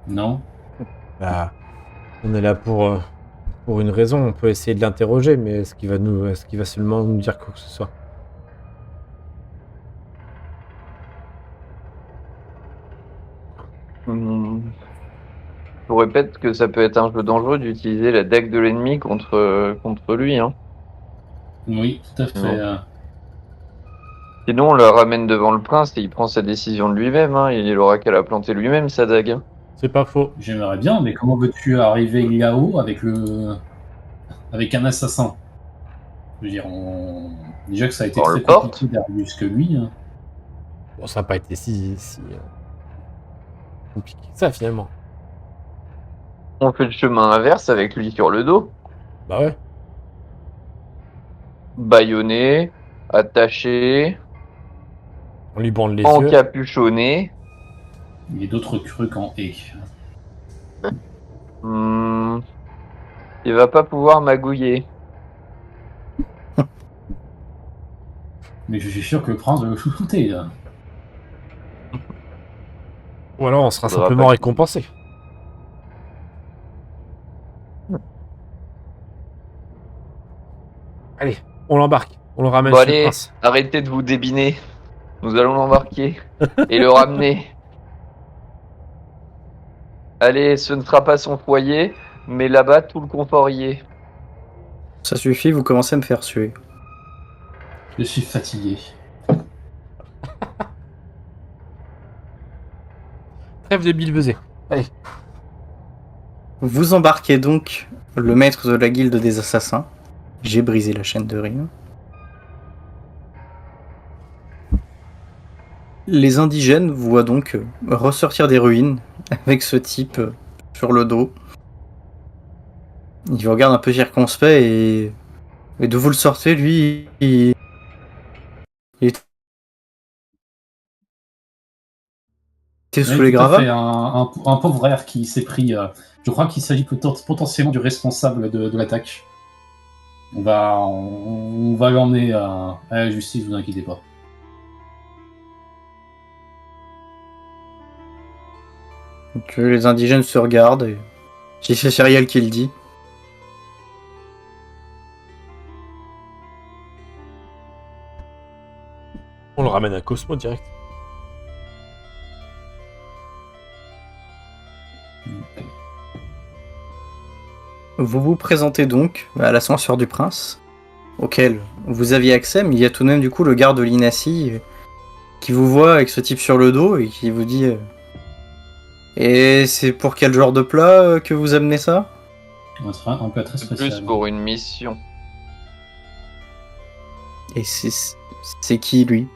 Non? Bah, on est là pour une raison. On peut essayer de l'interroger, mais est-ce qu'il va seulement nous dire quoi que ce soit? Je répète que ça peut être un jeu dangereux d'utiliser la dague de l'ennemi contre lui. Hein. Oui, tout à fait. Non. Sinon, on la ramène devant le prince et il prend sa décision de lui-même. Hein. Il aura qu'à la planter lui-même, sa dague. Hein. C'est pas faux. J'aimerais bien, mais comment veux-tu arriver là-haut avec un assassin? Je veux dire, déjà que ça a été On très le porte. compliqué d'arriver jusque lui. Hein. Bon, ça n'a pas été si compliqué que ça, finalement. On fait le chemin inverse avec lui sur le dos. Bah ouais. Bâillonné, attaché, On lui bande les yeux. encapuchonné. Il y a d'autres trucs en haie. Il va pas pouvoir magouiller. Mais je suis sûr que le prince va le chouchouter. Là. Ou alors on sera Faudra simplement pas- récompensé. Allez, on l'embarque. On le ramène Bon chez le allez, prince. arrêtez de vous débiner. Nous allons l'embarquer et le ramener. Allez, ce ne sera pas son foyer, mais là-bas tout le confort y est. Ça suffit, vous commencez à me faire suer. Je suis fatigué. Trêve de bilbezé. Allez. Vous embarquez donc le maître de la guilde des assassins. J'ai brisé la chaîne de rime. Les indigènes voient donc ressortir des ruines avec ce type sur le dos. Il vous regarde un peu circonspect et d'où vous le sortez, lui, il était sous Oui, les tout à gravats. fait. Un pauvre air qui s'est pris. Je crois qu'il s'agit potentiellement du responsable de l'attaque. On va l'emmener à la justice, vous inquiétez pas. Donc les indigènes se regardent et si c'est Cyriel qui le dit. On le ramène à Cosmo direct. Vous vous présentez donc à l'ascenseur du prince, auquel vous aviez accès, mais il y a tout de même du coup le garde de l'Inassi qui vous voit avec ce type sur le dos et qui vous dit et c'est pour quel genre de plat que vous amenez ça? Un plat très C'est spécial. plus pour une mission. Et c'est qui lui?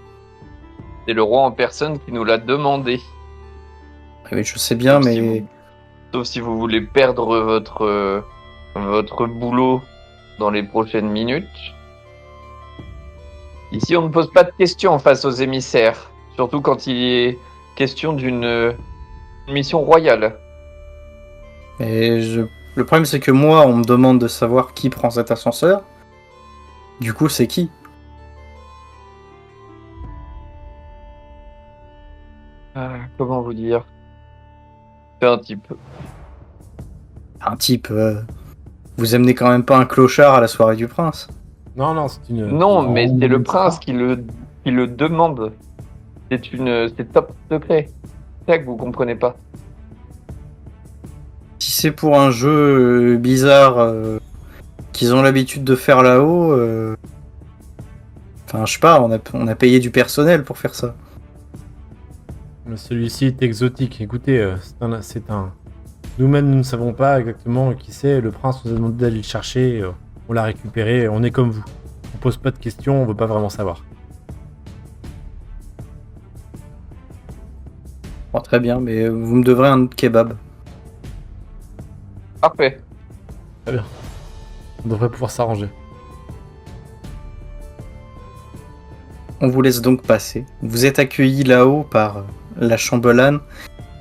C'est le roi en personne qui nous l'a demandé. Oui, je sais bien, Sauf si mais vous- Sauf si vous voulez perdre votre boulot dans les prochaines minutes. Ici, on ne pose pas de questions face aux émissaires. Surtout quand il est question d'une mission royale. le problème c'est que moi on me demande de savoir qui prend cet ascenseur. Du coup, c'est qui? Comment vous dire? C'est un type. Un type. Vous amenez quand même pas un clochard à la soirée du prince. Non, c'est une. Non, non, mais c'est le c'est prince pas. qui le demande. C'est top secret. C'est ça que vous comprenez pas. Si c'est pour un jeu bizarre qu'ils ont l'habitude de faire là-haut, enfin je sais pas, on a payé du personnel pour faire ça. Mais celui-ci est exotique. Écoutez, c'est un. Nous-mêmes, nous ne savons pas exactement qui c'est. Le prince nous a demandé d'aller le chercher. On l'a récupéré. On est comme vous. On pose pas de questions. On veut pas vraiment savoir. Bon, très bien, mais vous me devrez un kebab. Parfait. On devrait pouvoir s'arranger. On vous laisse donc passer. Vous êtes accueillis là-haut par la chambellane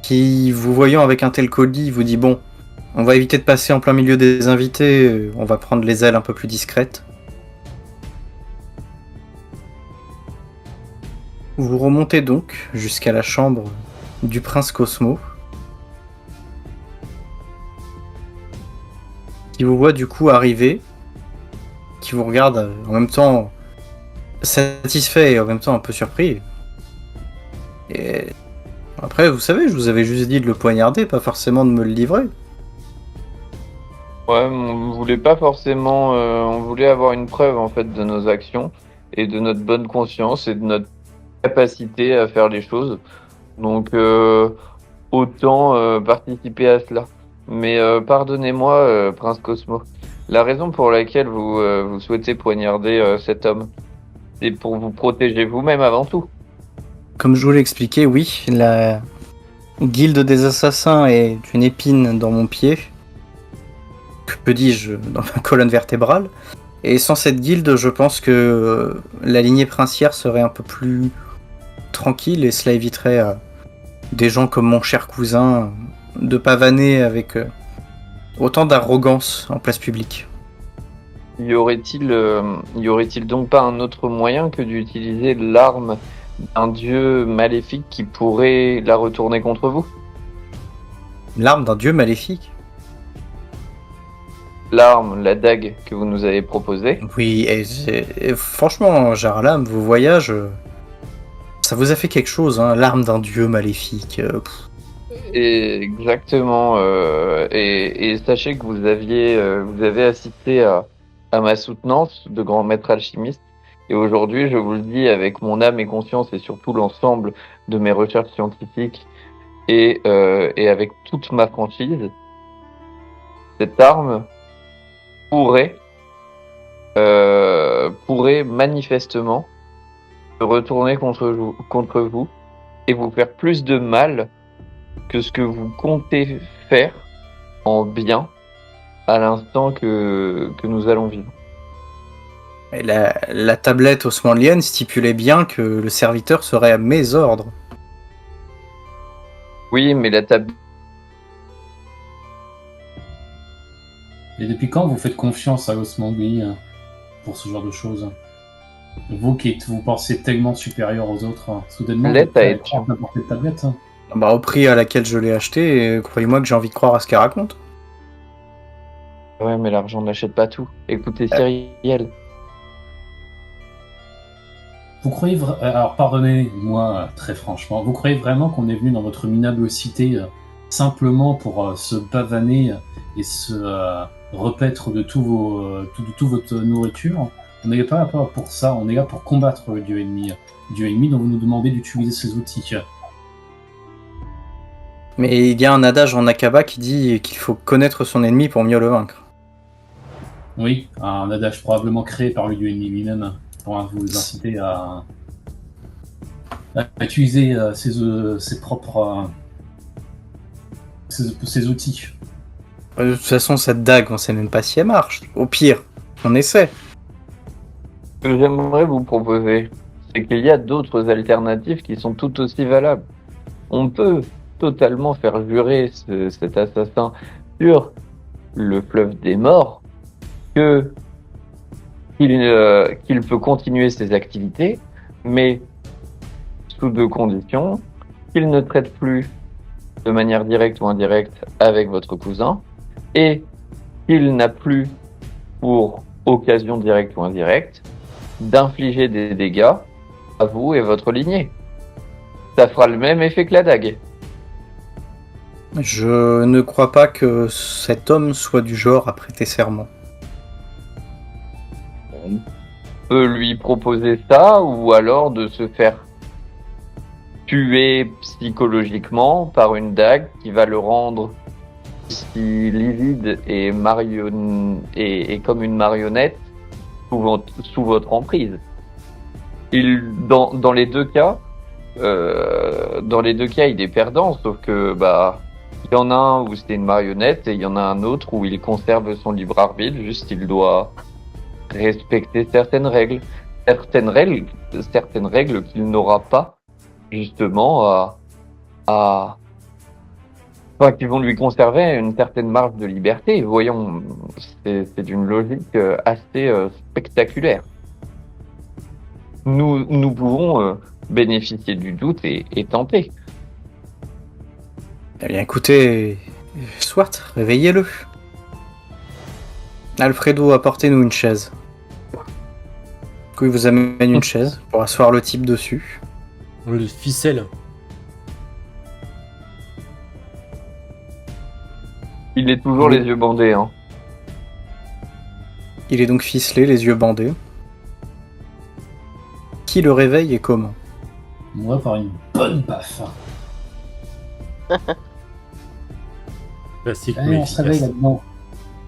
qui, vous voyant avec un tel colis, vous dit bon, on va éviter de passer en plein milieu des invités, on va prendre les ailes un peu plus discrètes. Vous remontez donc jusqu'à la chambre du prince Cosmo, qui vous voit du coup arriver, qui vous regarde en même temps satisfait et en même temps un peu surpris. Et après, vous savez, je vous avais juste dit de le poignarder, pas forcément de me le livrer. Ouais, on voulait pas forcément. On voulait avoir une preuve en fait de nos actions et de notre bonne conscience et de notre capacité à faire les choses. Donc autant participer à cela. Mais pardonnez-moi, Prince Cosmo. La raison pour laquelle vous souhaitez poignarder cet homme, c'est pour vous protéger vous-même avant tout. Comme je vous l'ai expliqué, oui, la guilde des assassins est une épine dans mon pied. Que dis-je, dans ma colonne vertébrale. Et sans cette guilde, je pense que la lignée princière serait un peu plus tranquille et cela éviterait à des gens comme mon cher cousin de pavaner avec autant d'arrogance en place publique. Y aurait-il donc pas un autre moyen que d'utiliser l'arme d'un dieu maléfique qui pourrait la retourner contre vous? L'arme d'un dieu maléfique? L'arme, la dague que vous nous avez proposée. Oui, et franchement, Jaralam, vos voyages, ça vous a fait quelque chose, hein, l'arme d'un dieu maléfique. Exactement. Et sachez que vous avez assisté à ma soutenance de grand maître alchimiste. Et aujourd'hui, je vous le dis avec mon âme et conscience et surtout l'ensemble de mes recherches scientifiques et avec toute ma franchise, cette arme pourrait manifestement se retourner contre vous et vous faire plus de mal que ce que vous comptez faire en bien à l'instant que nous allons vivre. Et la tablette osmanlienne stipulait bien que le serviteur serait à mes ordres. Oui, mais la table... Et depuis quand vous faites confiance à Osmangui pour ce genre de choses? Vous vous pensez tellement supérieur aux autres, soudainement, vous Tablette êtes prêt a à été- croire n'importe quelle tablette. Bah, au prix à laquelle je l'ai acheté, croyez-moi que j'ai envie de croire à ce qu'elle raconte. Ouais, mais l'argent n'achète pas tout. Écoutez, Cyrielle, Vous croyez alors pardonnez-moi très franchement, vous croyez vraiment qu'on est venu dans votre minable cité simplement pour se pavaner et se repaître de tout votre nourriture? On n'est pas là pour ça, on est là pour combattre le dieu ennemi dont vous nous demandez d'utiliser ses outils. Mais il y a un adage en Akaba qui dit qu'il faut connaître son ennemi pour mieux le vaincre. Oui, un adage probablement créé par le dieu ennemi lui-même pour vous inciter à utiliser ses propres ses outils. De toute façon, cette dague, on sait même pas si elle marche. Au pire, on essaie. ce que j'aimerais vous proposer, c'est qu'il y a d'autres alternatives qui sont tout aussi valables. On peut totalement faire jurer cet assassin sur le fleuve des morts qu'il peut continuer ses activités, mais sous deux conditions: qu'il ne traite plus de manière directe ou indirecte avec votre cousin, et qu'il n'a plus, pour occasion directe ou indirecte, d'infliger des dégâts à vous et votre lignée. Ça fera le même effet que la dague. Je ne crois pas que cet homme soit du genre à prêter serment. On peut lui proposer ça, ou alors de se faire tuer psychologiquement par une dague qui va le rendre si livide et comme une marionnette sous votre emprise. Dans les deux cas, il est perdant, sauf que il y en a un où c'est une marionnette et il y en a un autre où il conserve son libre arbitre. Juste, il doit respecter certaines règles qu'il n'aura pas justement qui vont lui conserver une certaine marge de liberté. Voyons, c'est d'une logique assez spectaculaire. Nous pouvons bénéficier du doute et tenter. Eh bien, écoutez, soit, réveillez-le. Alfredo, apportez-nous une chaise. Du coup, il vous amène une chaise pour asseoir le type dessus. On le ficelle. Il est toujours Oui. les yeux bandés, hein. Il est donc ficelé, les yeux bandés. Qui le réveille et comment? Moi, par une bonne baffe. Classique, Allez, mais on se réveille efficace. là-dedans.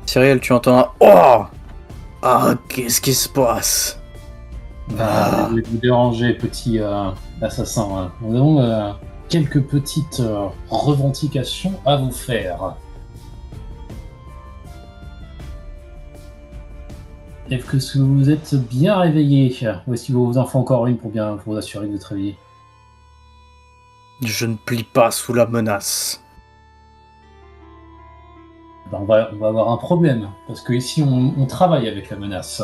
Cyrielle, tu entends un Oh! Ah, qu'est-ce qui se passe? Ah. Vous dérangez, petit assassin. Nous avons quelques petites revendications à vous faire. Est-ce que vous êtes bien réveillé? Ou est-ce qu'il vous en faut encore une pour vous assurer de vous réveiller? Je ne plie pas sous la menace. Ben, on va avoir un problème, parce que ici on travaille avec la menace.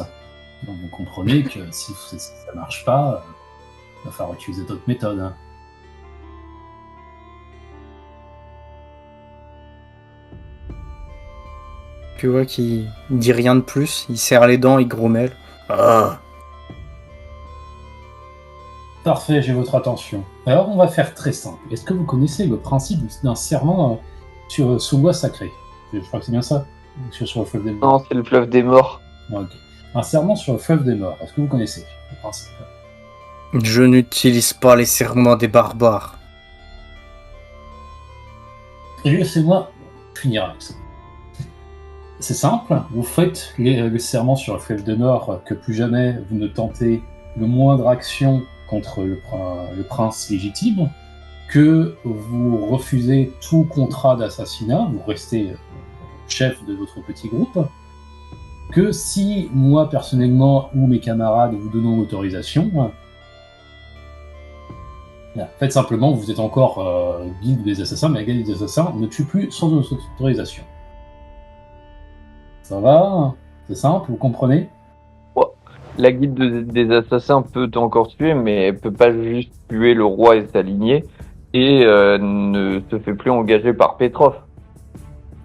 Donc vous comprenez que si ça marche pas, il va falloir utiliser d'autres méthodes. Tu vois qu'il dit rien de plus, il serre les dents, il grommelle. Ah. Parfait, j'ai votre attention. Alors on va faire très simple. Est-ce que vous connaissez le principe d'un serment sous bois sacré? Je crois que c'est bien ça, sur le fleuve des morts. Non, c'est le fleuve des morts. Ok. Un serment sur le fleuve des morts. Est-ce que vous connaissez le principe? Je n'utilise pas les serments des barbares. Et laissez-moi finir avec ça. C'est simple, vous faites le serment sur le fleuve des morts que plus jamais vous ne tentez le moindre action contre le prince légitime, que vous refusez tout contrat d'assassinat, vous restez chef de votre petit groupe, que si moi personnellement ou mes camarades vous donnons l'autorisation, faites simplement, vous êtes encore guilde des assassins, mais la guilde des assassins ne tue plus sans notre autorisation. Ça va? C'est simple, vous comprenez? La guilde des assassins peut encore tuer, mais elle peut pas juste tuer le roi et sa lignée, et ne se fait plus engager par Petrov.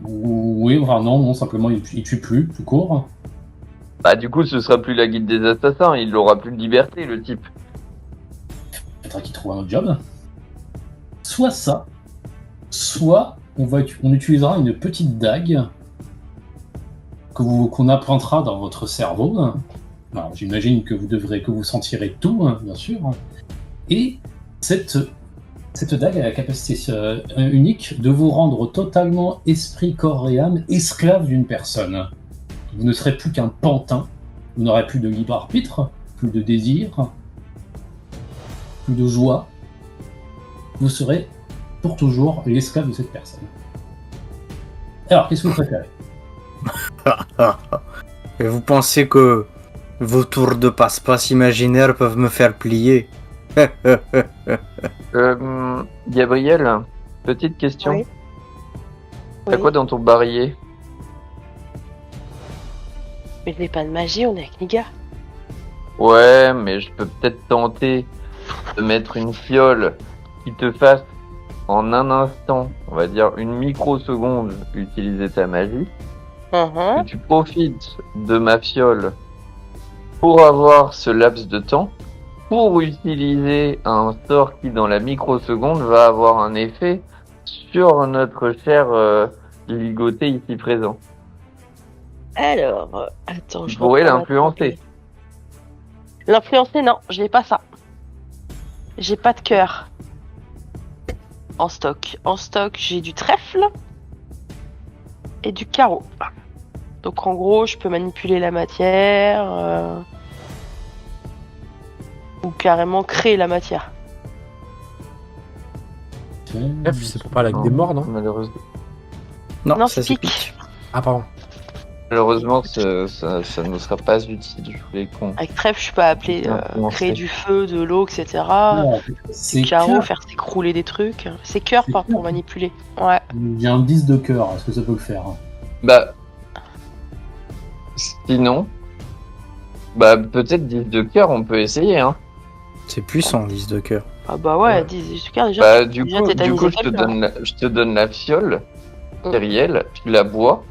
Oui, enfin non, simplement il tue plus, tout court. Bah du coup, ce sera plus la guilde des assassins, il aura plus de liberté, le type. Peut-être qu'il trouve un autre job. Soit ça, soit on utilisera une petite dague qu'on implantera dans votre cerveau. Alors, j'imagine que vous sentirez tout, bien sûr. Et cette dague a la capacité unique de vous rendre totalement esprit, corps et âme esclave d'une personne. Vous ne serez plus qu'un pantin. Vous n'aurez plus de libre arbitre, plus de désir, plus de joie. Vous serez pour toujours l'esclave de cette personne. Alors, qu'est-ce que vous préférez? Et vous pensez que vos tours de passe-passe imaginaires peuvent me faire plier? Gabriel, petite question. Oui. T'as quoi dans ton barillet? Mais je n'ai pas de magie, on est avec Niga. Ouais, mais je peux peut-être tenter de mettre une fiole qui te fasse en un instant, on va dire une microseconde, utiliser ta magie. Que tu profites de ma fiole pour avoir ce laps de temps, pour utiliser un sort qui dans la microseconde va avoir un effet sur notre cher ligoté ici présent. Alors, attends, Je pourrais reprends l'influencer. L'influencer, non, je n'ai pas ça. J'ai pas de cœur. En stock. En stock, j'ai du trèfle et du carreau. Donc en gros, je peux manipuler la matière ou carrément créer la matière. Bref, c'est pour parler avec des morts, non? Malheureusement, Non, ça c'est c'est pique. pique. Ah, pardon. malheureusement ça ne sera pas utile, je les cons. Avec trèfle, je peux appeler, créer du feu, de l'eau, etc. C'est Carreau, cœur. faire s'écrouler des trucs. C'est cœur pour manipuler. Ouais. J'ai un 10 de cœur, est-ce que ça peut le faire? Bah, sinon, bah peut-être 10 de cœur, on peut essayer, hein. C'est puissant, 10 de cœur. Ah bah ouais, 10 du cœur déjà. Bah du déjà coup, tétaniser je te quelqu'un. donne la fiole, Kyriel, tu la bois,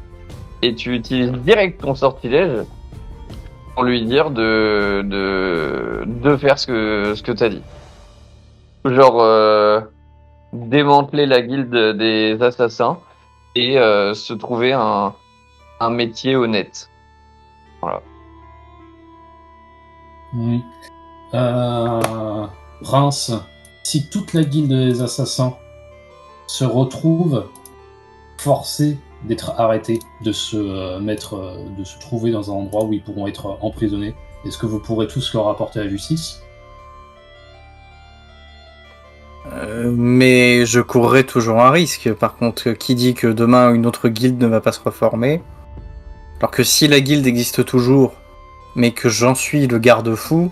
et tu utilises direct ton sortilège pour lui dire de faire ce que t'as dit. Genre, démanteler la guilde des assassins et se trouver un métier honnête. Voilà. Oui. Prince, si toute la guilde des assassins se retrouve forcée d'être arrêtés, de se trouver dans un endroit où ils pourront être emprisonnés, est-ce que vous pourrez tous leur apporter la justice? Mais je courrais toujours un risque. Par contre, qui dit que demain une autre guilde ne va pas se reformer? Alors que si la guilde existe toujours, mais que j'en suis le garde-fou,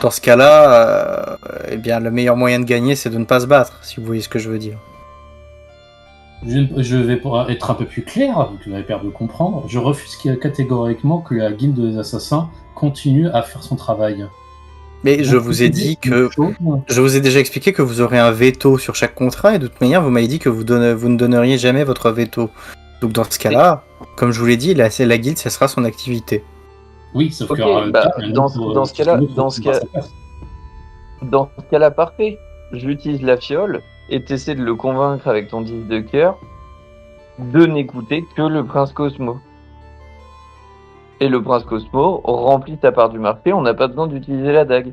dans ce cas-là, eh bien le meilleur moyen de gagner, c'est de ne pas se battre, si vous voyez ce que je veux dire. Je vais être un peu plus clair, vu que vous avez peur de comprendre. Je refuse catégoriquement que la guilde des assassins continue à faire son travail. Mais je vous ai dit que... Je vous ai déjà expliqué que vous aurez un veto sur chaque contrat, et de toute manière, vous m'avez dit que vous ne donneriez jamais votre veto. Donc dans ce cas-là, comme je vous l'ai dit, la guilde cessera son activité. Oui, sauf Ok, que bah, dans ce cas-là, parfait. J'utilise la fiole et t'essaies de le convaincre avec ton 10 de cœur de n'écouter que le prince Cosmo. Et le prince Cosmo remplit ta part du marché, on n'a pas besoin d'utiliser la dague.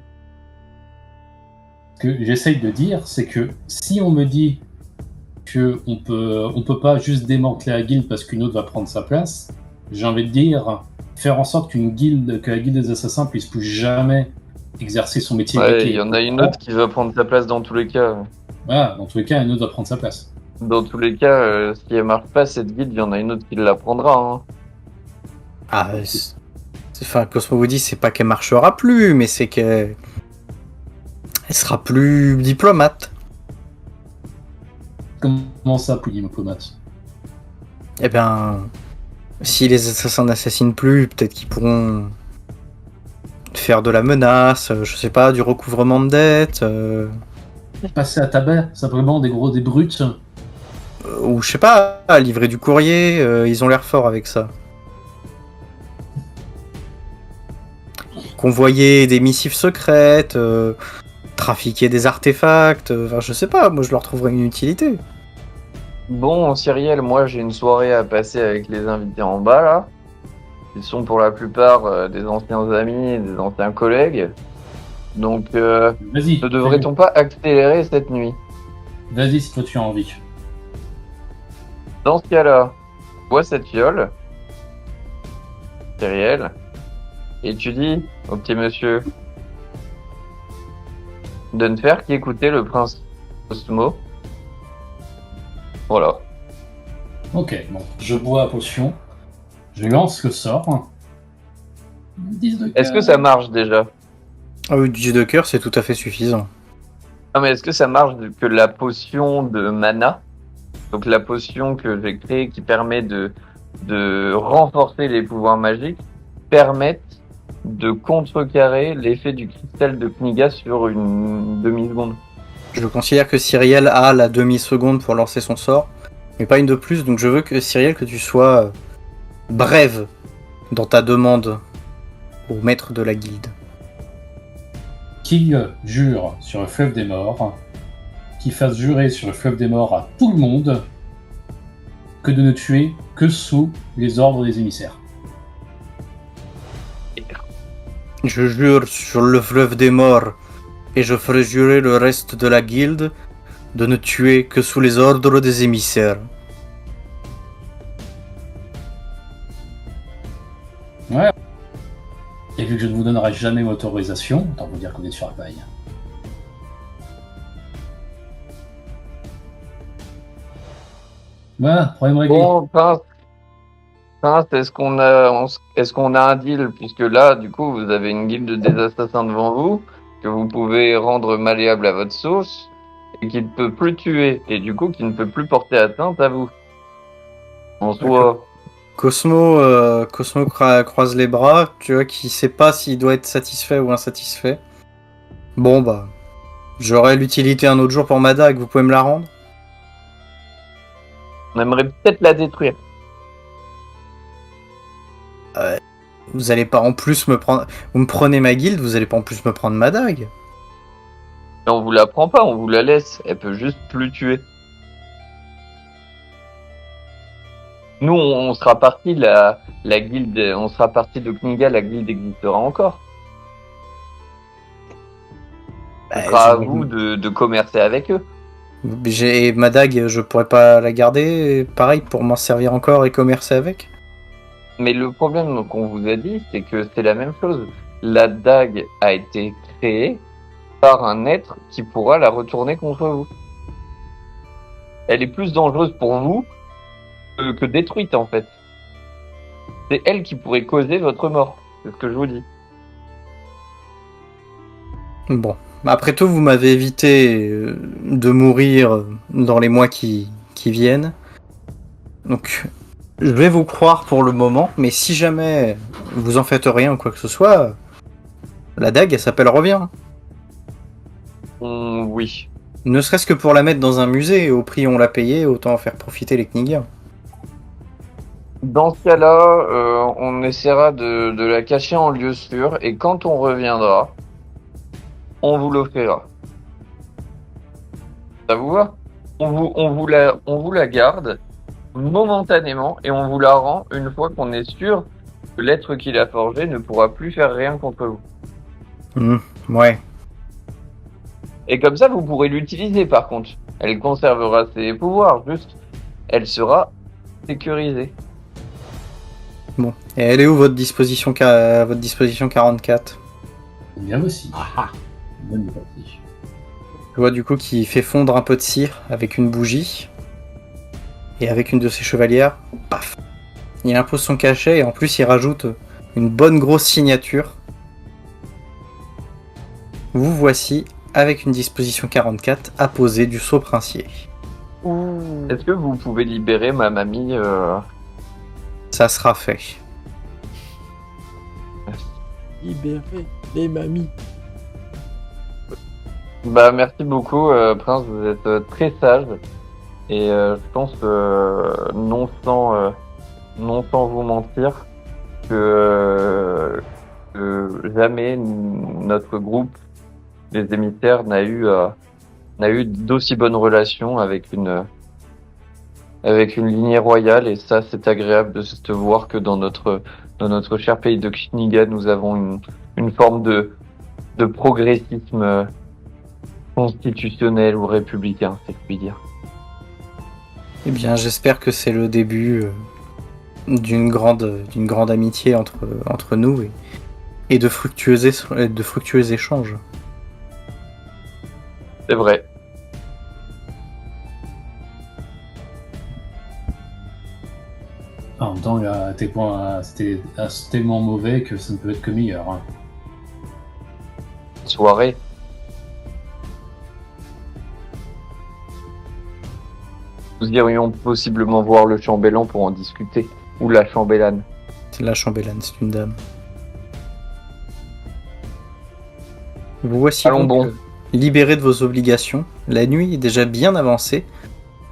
Ce que j'essaye de dire, c'est que si on me dit que on peut pas juste démanteler la guilde parce qu'une autre va prendre sa place, j'ai envie de dire faire en sorte que la guilde des assassins puisse plus jamais exercer son métier. Ouais, il y en a une autre qui va prendre sa place dans tous les cas. Voilà, dans tous les cas, un autre doit prendre sa place. Dans tous les cas, si elle marche pas, cette guide, il y en a une autre qui la prendra. Hein. Ah, enfin, Cosmo vous dit, c'est pas qu'elle marchera plus, mais c'est qu'elle sera plus diplomate. Comment ça, plus diplomate? Eh ben, si les assassins n'assassinent plus, peut-être qu'ils pourront faire de la menace, je sais pas, du recouvrement de dettes, Passer à tabac, simplement des brutes. ou je sais pas, livrer du courrier, ils ont l'air forts avec ça. Convoyer des missives secrètes, trafiquer des artefacts, enfin je sais pas, moi je leur trouverais une utilité. Bon, Cyriel, moi j'ai une soirée à passer avec les invités en bas là. Ils sont pour la plupart des anciens amis, des anciens collègues. Donc, Vas-y. ne devrait-on pas accélérer cette nuit? Vas-y si toi tu as envie. Dans ce cas-là, bois cette fiole, Cyriel, et tu dis au petit monsieur de ne faire qu'écouter le prince Cosmo. Voilà. Ok, bon, je bois la potion. Je lance le sort. 10 de Est-ce que ça marche déjà? Ah oui, du jet de cœur, c'est tout à fait suffisant. Non, mais est-ce que ça marche que la potion de mana, donc la potion que j'ai créée qui permet de renforcer les pouvoirs magiques, permette de contrecarrer l'effet du cristal de Kniga sur une demi-seconde? Je considère que Cyriel a la demi-seconde pour lancer son sort, mais pas une de plus, donc je veux que Cyriel, que tu sois brève dans ta demande au maître de la guilde. Qu'il jure sur le fleuve des morts, qu'il fasse jurer sur le fleuve des morts à tout le monde que de ne tuer que sous les ordres des émissaires. Je jure sur le fleuve des morts, et je ferai jurer le reste de la guilde de ne tuer que sous les ordres des émissaires. Ouais. Et vu que je ne vous donnerai jamais l'autorisation, autant vous dire qu'on est sur la paille. Voilà, problème réglé. Bon, Prince, est-ce qu'on a un deal? Puisque là, du coup, vous avez une guilde des assassins devant vous, que vous pouvez rendre malléable à votre sauce, et qui ne peut plus tuer, et du coup, qui ne peut plus porter atteinte à vous. En soi, Cosmo, croise les bras, tu vois, qui sait pas s'il doit être satisfait ou insatisfait. Bon bah, j'aurai l'utilité un autre jour pour ma dague, vous pouvez me la rendre? on aimerait peut-être la détruire. Vous allez pas en plus me prendre... Vous me prenez ma guilde, vous allez pas en plus me prendre ma dague? Mais on vous la prend pas, on vous la laisse. Elle peut juste plus tuer. Nous, on sera parti la guilde, on sera parti de Kniga, la guilde existera encore. Ce sera à vous de commercer avec eux. J'ai ma dague, je pourrais pas la garder, pareil, pour m'en servir encore et commercer avec? Mais le problème qu'on vous a dit, c'est que c'est la même chose. La dague a été créée par un être qui pourra la retourner contre vous. Elle est plus dangereuse pour vous que détruite en fait. C'est elle qui pourrait causer votre mort. C'est ce que je vous dis. Bon. Après tout, vous m'avez évité de mourir dans les mois qui viennent. Donc, je vais vous croire pour le moment, mais si jamais vous en faites rien ou quoi que ce soit, la dague, elle s'appelle revient. Oui. Ne serait-ce que pour la mettre dans un musée, au prix où on l'a payé, autant en faire profiter les Knigiens. Dans ce cas-là, on essaiera de la cacher en lieu sûr et quand on reviendra, on vous l'offrira. Ça vous va? On vous la garde momentanément et on vous la rend une fois qu'on est sûr que l'être qui l'a forgée ne pourra plus faire rien contre vous. Ouais. Et comme ça, vous pourrez l'utiliser par contre. Elle conservera ses pouvoirs, juste elle sera sécurisée. Bon. Et elle est où votre disposition 44? Bien aussi. Bonne partie. Tu vois du coup qu'il fait fondre un peu de cire avec une bougie. Et avec une de ses chevalières, paf, il impose son cachet et en plus il rajoute une bonne grosse signature. Vous voici avec une disposition 44 apposée du sceau princier. Ouh. Est-ce que vous pouvez libérer ma mamie Ça sera fait. Libérer les mamies. Bah merci beaucoup Prince, vous êtes très sage et je pense non sans vous mentir que jamais notre groupe les émissaires n'a eu d'aussi bonnes relations avec une lignée royale, et ça c'est agréable de voir que dans notre cher pays de Kniga nous avons une forme de progressisme constitutionnel ou républicain, c'est ce que je puis dire. Eh bien, j'espère que c'est le début d'une grande amitié entre nous et de fructueux échanges. C'est vrai. En même temps, à tes points, c'était tellement mauvais que ça ne peut être que meilleur. Hein. Soirée. Nous irions possiblement voir le chambellan pour en discuter. Ou la chambellane. C'est la chambellane, c'est une dame. Vous voici Allons donc bon. libérés de vos obligations. La nuit est déjà bien avancée.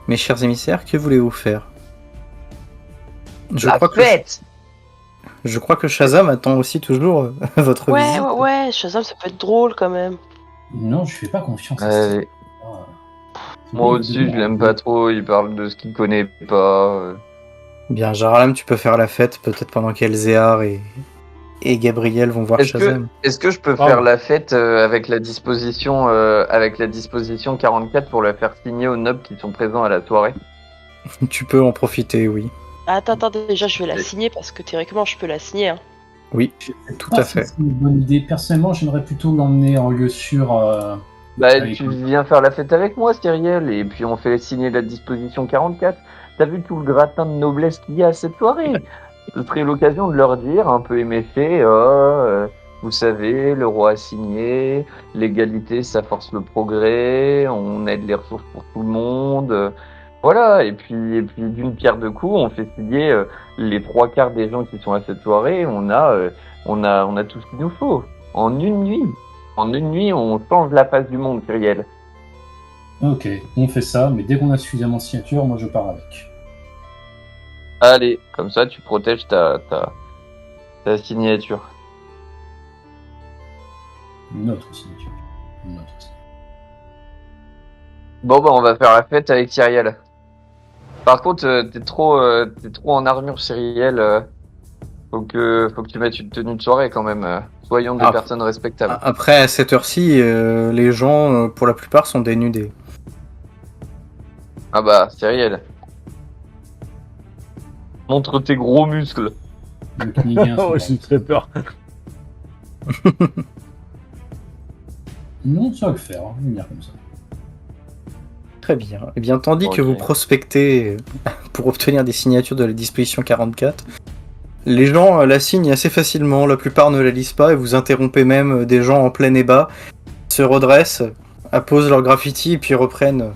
Mes chers émissaires, que voulez-vous faire? Je crois que Shazam attend aussi toujours votre visite. Ouais, Shazam, ça peut être drôle quand même. Non, je fais pas confiance à Allez. ça. Moi au-dessus, je l'aime pas trop, il parle de ce qu'il connaît pas. Bien, Jaralam, tu peux faire la fête, peut-être pendant qu'Elzéar et Gabriel vont voir Shazam. Est-ce que je peux faire la fête avec la disposition 44 pour la faire signer aux nobles qui sont présents à la soirée? Tu peux en profiter, oui. Attends, déjà je vais la signer parce que théoriquement je peux la signer. Hein. Oui, tout à fait. C'est une bonne idée. Personnellement, j'aimerais plutôt l'emmener en lieu sûr. Tu viens faire la fête avec moi, Cyriel, et puis on fait signer la disposition 44. T'as vu tout le gratin de noblesse qu'il y a à cette soirée? Ce serait l'occasion de leur dire, un peu éméché, vous savez, le roi a signé, l'égalité ça force le progrès, on aide les ressources pour tout le monde. Voilà, et puis d'une pierre deux coups, on fait signer les 3/4 des gens qui sont à cette soirée, on a tout ce qu'il nous faut. En une nuit. En une nuit, on change la face du monde, Cyriel. Ok, on fait ça, mais dès qu'on a suffisamment de signatures, moi je pars avec. Allez, comme ça tu protèges ta signature. Notre signature. Bon on va faire la fête avec Cyriel. Par contre, t'es trop en armure, Cyriel. Faut que tu mettes une tenue de soirée quand même. Soyons des personnes respectables. Après, à cette heure-ci, les gens, pour la plupart, sont dénudés. Ah bah, Cyriel. Montre tes gros muscles. Le Knigien, Oh, j'ai très peur. Non, ça va le faire, hein, venir comme ça. Très bien. Eh bien, tandis que vous prospectez pour obtenir des signatures de la disposition 44, les gens la signent assez facilement. La plupart ne la lisent pas et vous interrompez même des gens en plein ébat, se redressent, apposent leur graffiti et puis reprennent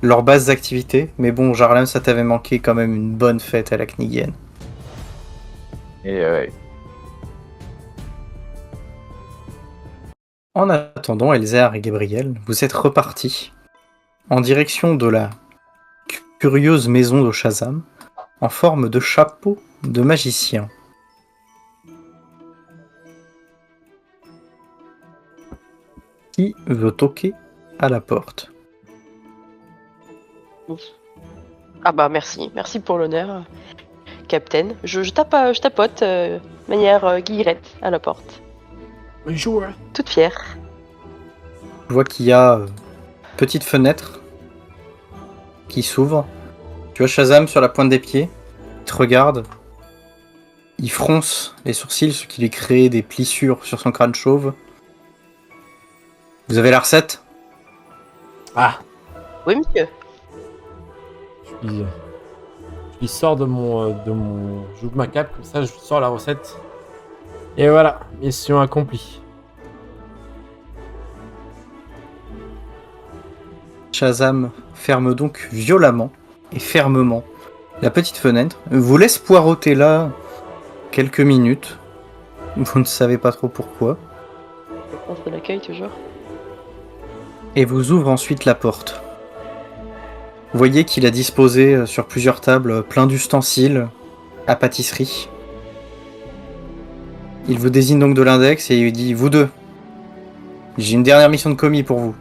leurs bases d'activité. Mais bon, Jarlam, ça t'avait manqué quand même une bonne fête à la Knigienne. Et En attendant, Elzéar et Gabriel, vous êtes repartis en direction de la curieuse maison de Shazam, en forme de chapeau de magicien. Qui veut toquer à la porte? Ah bah merci pour l'honneur, Captain. Je tapote, manière guillerette à la porte. Bonjour. Toute fière. Je vois qu'il y a une petite fenêtre qui s'ouvre. Tu vois Shazam sur la pointe des pieds. Il te regarde. Il fronce les sourcils, ce qui lui crée des plissures sur son crâne chauve. Vous avez la recette? Ah, Oui, monsieur. je sors de mon, j'ouvre ma cape comme ça, je sors la recette. Et voilà, mission accomplie. Shazam ferme donc violemment et fermement la petite fenêtre, vous laisse poireauter là quelques minutes. Vous ne savez pas trop pourquoi. Je pense de l'accueil toujours. Et vous ouvre ensuite la porte. Vous voyez qu'il a disposé sur plusieurs tables plein d'ustensiles à pâtisserie. Il vous désigne donc de l'index et il dit « Vous deux, j'ai une dernière mission de commis pour vous.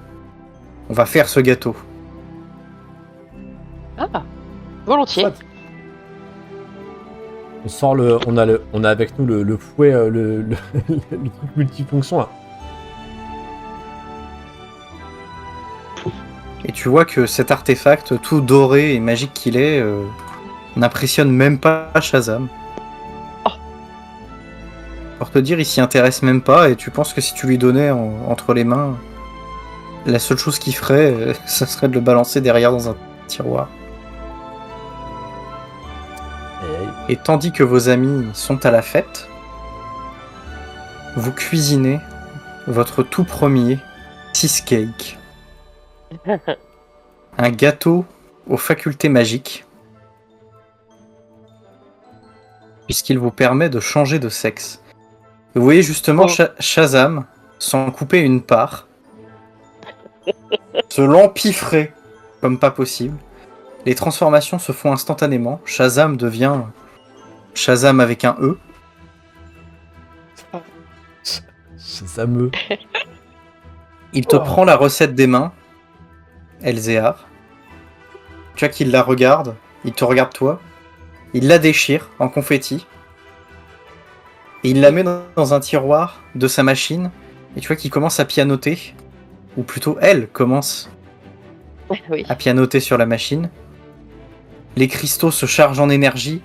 On va faire ce gâteau. Ah, volontiers. Soit. On sort on a avec nous le fouet, le truc multifonction là. » Et tu vois que cet artefact, tout doré et magique qu'il est, n'impressionne même pas Shazam. Oh. Pour te dire, il s'y intéresse même pas, et tu penses que si tu lui donnais entre les mains, la seule chose qu'il ferait, ça serait de le balancer derrière dans un tiroir. Et tandis que vos amis sont à la fête, vous cuisinez votre tout premier cheesecake. Un gâteau aux facultés magiques, puisqu'il vous permet de changer de sexe. Vous voyez justement Shazam s'en couper une part, se l'empiffrer comme pas possible. Les transformations se font instantanément. Shazam devient Shazam avec un E. Shazameux. Il te prend la recette des mains, Elzéar. Tu vois qu'il la regarde, il te regarde toi, il la déchire en confetti, et il la met dans un tiroir de sa machine, et tu vois qu'il commence à pianoter, ou plutôt elle commence Oui. à pianoter sur la machine. Les cristaux se chargent en énergie,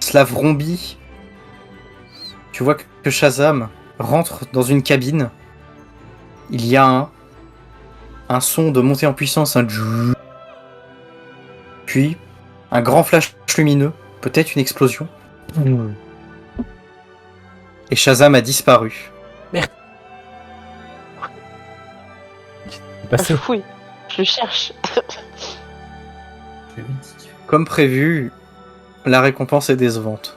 cela vrombit. Tu vois que Shazam rentre dans une cabine, il y a un son de montée en puissance, un djou. Puis un grand flash lumineux, peut-être une explosion. Et Shazam a disparu. C'est passé. Oui, je le cherche. Comme prévu, la récompense est décevante.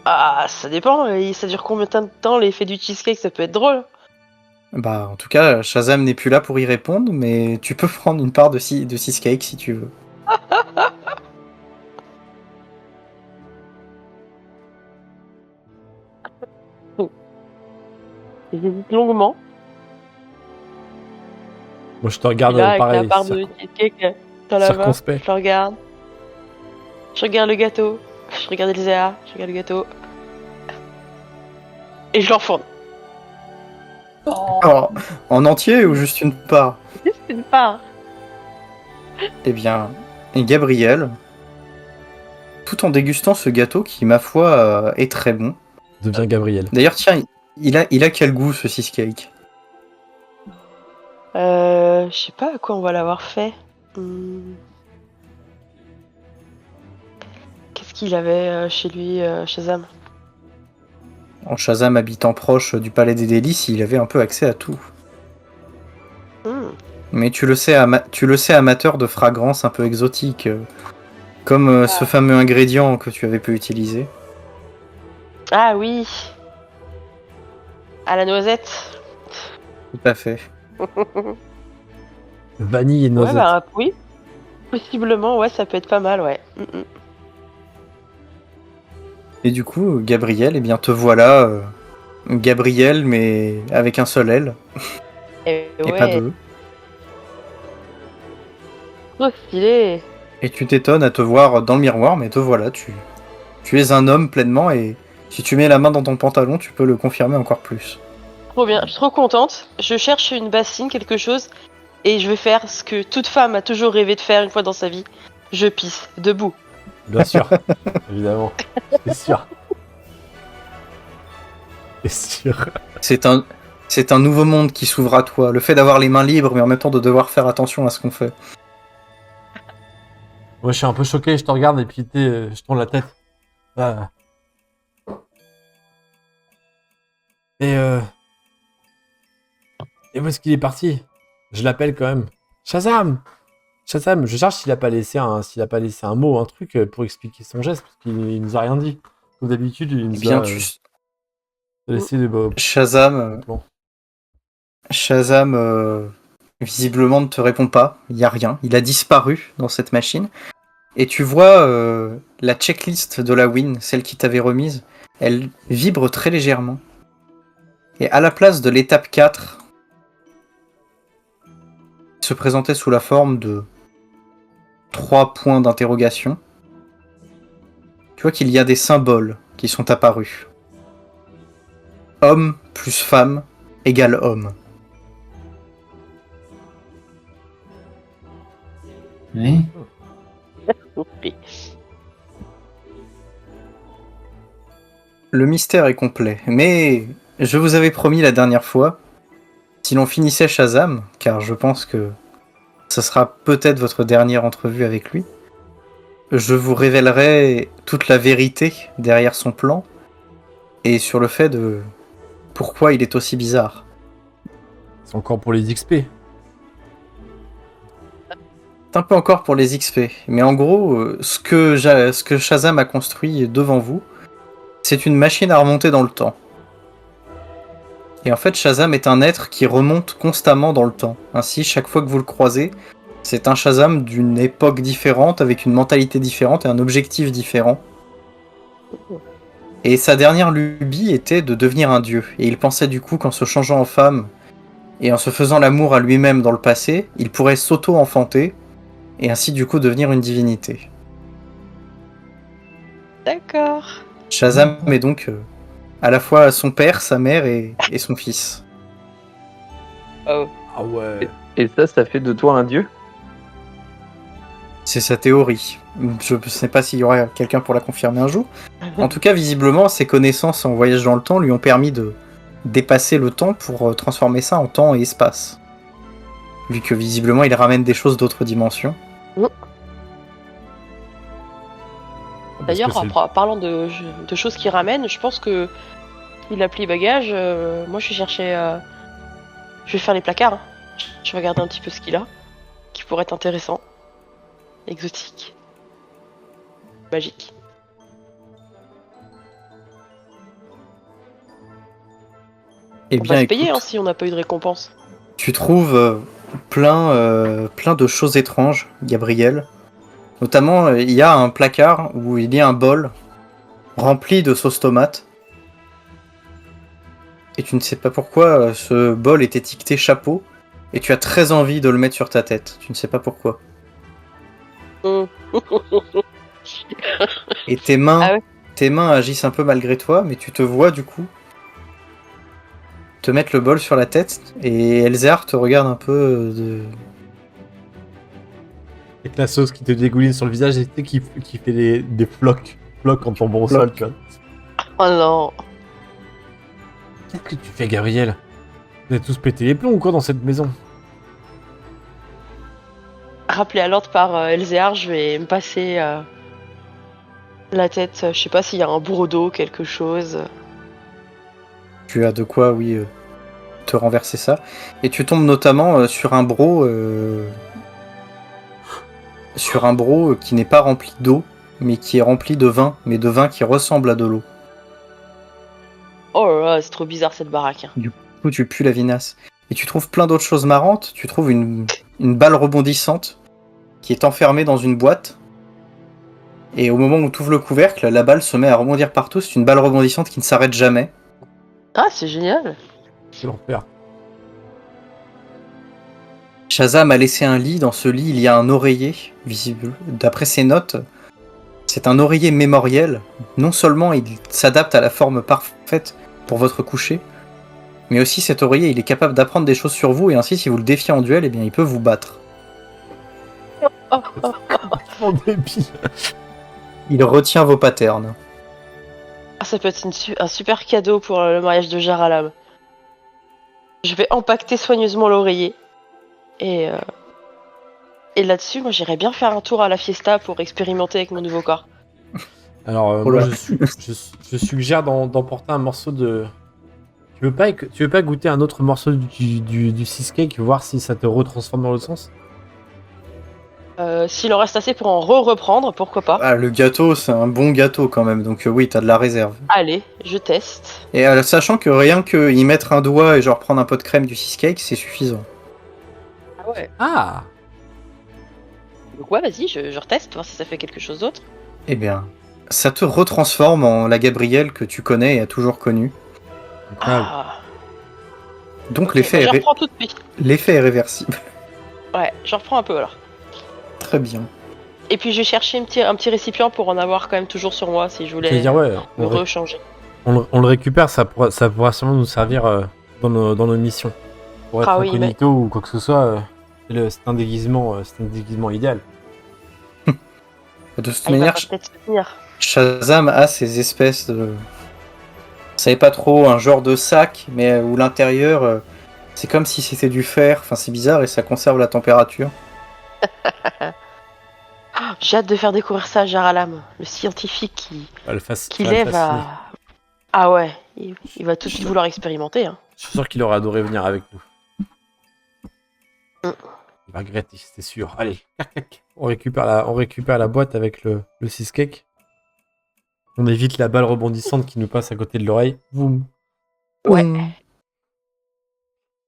Ah, ça dépend. Et ça dure combien de temps l'effet du cheesecake? Ça peut être drôle. Bah, en tout cas, Shazam n'est plus là pour y répondre, mais tu peux prendre une part de cheesecake si tu veux. J'hésite longuement. Moi je te regarde Et là, avec pareil. la part de cheesecake dans la main, circonspect. je le regarde. Je regarde le gâteau. Je regarde Elzéar. Je regarde le gâteau. Et je l'enfourne. Alors, en entier ou juste une part? Juste une part. Eh bien, Gabriel, tout en dégustant ce gâteau qui, ma foi, est très bon. Devient Gabriel. D'ailleurs, tiens, il a quel goût ce cheesecake? Je sais pas à quoi on va l'avoir fait. Qu'est-ce qu'il avait chez lui, Shazam? En Shazam habitant proche du Palais des Délices, il avait un peu accès à tout. Mais tu le sais, amateur de fragrances un peu exotiques, comme ce fameux ingrédient que tu avais pu utiliser. Ah oui. À la noisette. Tout à fait. Vanille et Ouais, noisette. bah oui. Possiblement, ouais, ça peut être pas mal, ouais. Et du coup, Gabriel, eh bien te voilà, Gabriel, mais avec un seul L, Et et ouais, pas deux. trop stylé. Et tu t'étonnes à te voir dans le miroir, mais te voilà, tu es un homme pleinement, et si tu mets la main dans ton pantalon, tu peux le confirmer encore plus. Trop bien, je suis trop contente. Je cherche une bassine, quelque chose, et je vais faire ce que toute femme a toujours rêvé de faire une fois dans sa vie. Je pisse debout. Bien sûr. Évidemment. C'est sûr. C'est sûr. C'est un nouveau monde qui s'ouvre à toi. Le fait d'avoir les mains libres, mais en même temps de devoir faire attention à ce qu'on fait. Moi, je suis un peu choqué, je te regarde et puis je tourne la tête. Ah. Et où est-ce qu'il est parti? Je l'appelle quand même. Shazam! Shazam, je cherche s'il a pas laissé un mot, un truc pour expliquer son geste, parce qu'il nous a rien dit. Comme d'habitude, il Eh nous bien, a laissé de Shazam, bon. visiblement ne te répond pas. Il n'y a rien. Il a disparu dans cette machine. Et tu vois la checklist de la win, celle qui t'avait remise, elle vibre très légèrement. Et à la place de l'étape 4, qui se présentait sous la forme de 3 points d'interrogation, tu vois qu'il y a des symboles qui sont apparus. Homme plus femme égale homme. Oui. Oui. Le mystère est complet, mais je vous avais promis la dernière fois, si l'on finissait Shazam, car je pense que ce sera peut-être votre dernière entrevue avec lui, je vous révélerai toute la vérité derrière son plan et sur le fait de pourquoi il est aussi bizarre. C'est encore pour les XP. C'est un peu encore pour les XP, mais en gros, ce que Shazam a construit devant vous, c'est une machine à remonter dans le temps. Et en fait, Shazam est un être qui remonte constamment dans le temps. Ainsi, chaque fois que vous le croisez, c'est un Shazam d'une époque différente, avec une mentalité différente et un objectif différent. Et sa dernière lubie était de devenir un dieu. Et il pensait du coup qu'en se changeant en femme et en se faisant l'amour à lui-même dans le passé, il pourrait s'auto-enfanter et ainsi du coup devenir une divinité. D'accord. Shazam est donc à la fois son père, sa mère et son fils. Oh. Ah ouais. Et ça fait de toi un dieu? C'est sa théorie. Je ne sais pas s'il y aura quelqu'un pour la confirmer un jour. En tout cas, visiblement, ses connaissances en voyage dans le temps lui ont permis de dépasser le temps pour transformer ça en temps et espace. Vu que visiblement, il ramène des choses d'autres dimensions. D'ailleurs, en parlant de choses qui ramènent, je pense que il a plié bagage. Moi, je vais chercher. Je vais faire les placards. Hein. Je vais regarder un petit peu ce qu'il a, qui pourrait être intéressant, exotique, magique. Eh On bien, va se payer écoute, hein, si on n'a pas eu de récompense. tu trouves plein de choses étranges, Gabriel. Notamment, il y a un placard où il y a un bol rempli de sauce tomate. Et tu ne sais pas pourquoi ce bol est étiqueté chapeau. Et tu as très envie de le mettre sur ta tête. Tu ne sais pas pourquoi. Et tes mains, Ah ouais. tes mains agissent un peu malgré toi, mais tu te vois du coup te mettre le bol sur la tête. Et Elzéar te regarde un peu Avec la sauce qui te dégouline sur le visage et qui fait des flocs en tombant au sol, tu vois. Oh non. Qu'est-ce que tu fais, Gabriel? Vous avez tous pété les plombs ou quoi dans cette maison? Rappelé à l'ordre par Elzéar, je vais me passer la tête. Je sais pas s'il y a un bourreau d'eau, quelque chose. Tu as de quoi, oui, te renverser ça. Et tu tombes notamment sur un bro qui n'est pas rempli d'eau, mais qui est rempli de vin, mais de vin qui ressemble à de l'eau. Oh là là, c'est trop bizarre cette baraque. Hein. Du coup, tu pues la vinasse. Et tu trouves plein d'autres choses marrantes. Tu trouves une balle rebondissante qui est enfermée dans une boîte. Et au moment où tu ouvres le couvercle, la balle se met à rebondir partout. C'est une balle rebondissante qui ne s'arrête jamais. Ah, c'est génial. C'est l'enfer. Shazam a laissé un lit. Dans ce lit, il y a un oreiller visible. D'après ses notes, c'est un oreiller mémoriel. Non seulement il s'adapte à la forme parfaite pour votre coucher, mais aussi cet oreiller, il est capable d'apprendre des choses sur vous, et ainsi, si vous le défiez en duel, eh bien, il peut vous battre. En dépit. Il retient vos patterns. Ah, ça peut être un super cadeau pour le mariage de Jaralam. Je vais empaqueter soigneusement l'oreiller. Et là-dessus, moi, j'irais bien faire un tour à la fiesta pour expérimenter avec mon nouveau corps. Alors, Oh moi, là. je suggère d'emporter un morceau de... Tu veux pas goûter un autre morceau du cheesecake, voir si ça te retransforme dans l'autre sens? S'il en reste assez pour en reprendre, pourquoi pas. Ah, le gâteau, c'est un bon gâteau quand même, donc oui, t'as de la réserve. Allez, je teste. Et sachant que rien que y mettre un doigt et genre prendre un pot de crème du cheesecake, c'est suffisant. Ah ouais. Ah! Donc ouais, vas-y, je reteste, voir si ça fait quelque chose d'autre. Eh bien, ça te retransforme en la Gabrielle que tu connais et as toujours connue. Incroyable. Ah. Donc Ok, l'effet bah, je est, reprends tout de suite. l'effet est réversible. Ouais, j'en reprends un peu alors. Très bien. Et puis je vais chercher un petit récipient pour en avoir quand même toujours sur moi si je Je veux voulais dire, ouais, me rechanger. on le récupère, ça pourra sûrement nous servir dans nos missions. Pour être Ah oui, incognito ou quoi que ce soit, c'est un déguisement idéal. De toute Ah, il va manière, pas peut-être se tenir. Shazam a ces espèces de... Vous savez pas trop, un genre de sac, mais où l'intérieur, c'est comme si c'était du fer. Enfin, c'est bizarre et ça conserve la température. Ah, j'ai hâte de faire découvrir ça à Jaralam, le scientifique qui Ça va le lève fasciner. à... Ah ouais, il va tout de suite vouloir expérimenter. Hein. Je suis sûr qu'il aurait adoré venir avec nous. Mm. Il va regretter, c'est sûr. Allez, clac, clac. On récupère la boîte avec le cheesecake. On évite la balle rebondissante qui nous passe à côté de l'oreille. Boum. Ouais.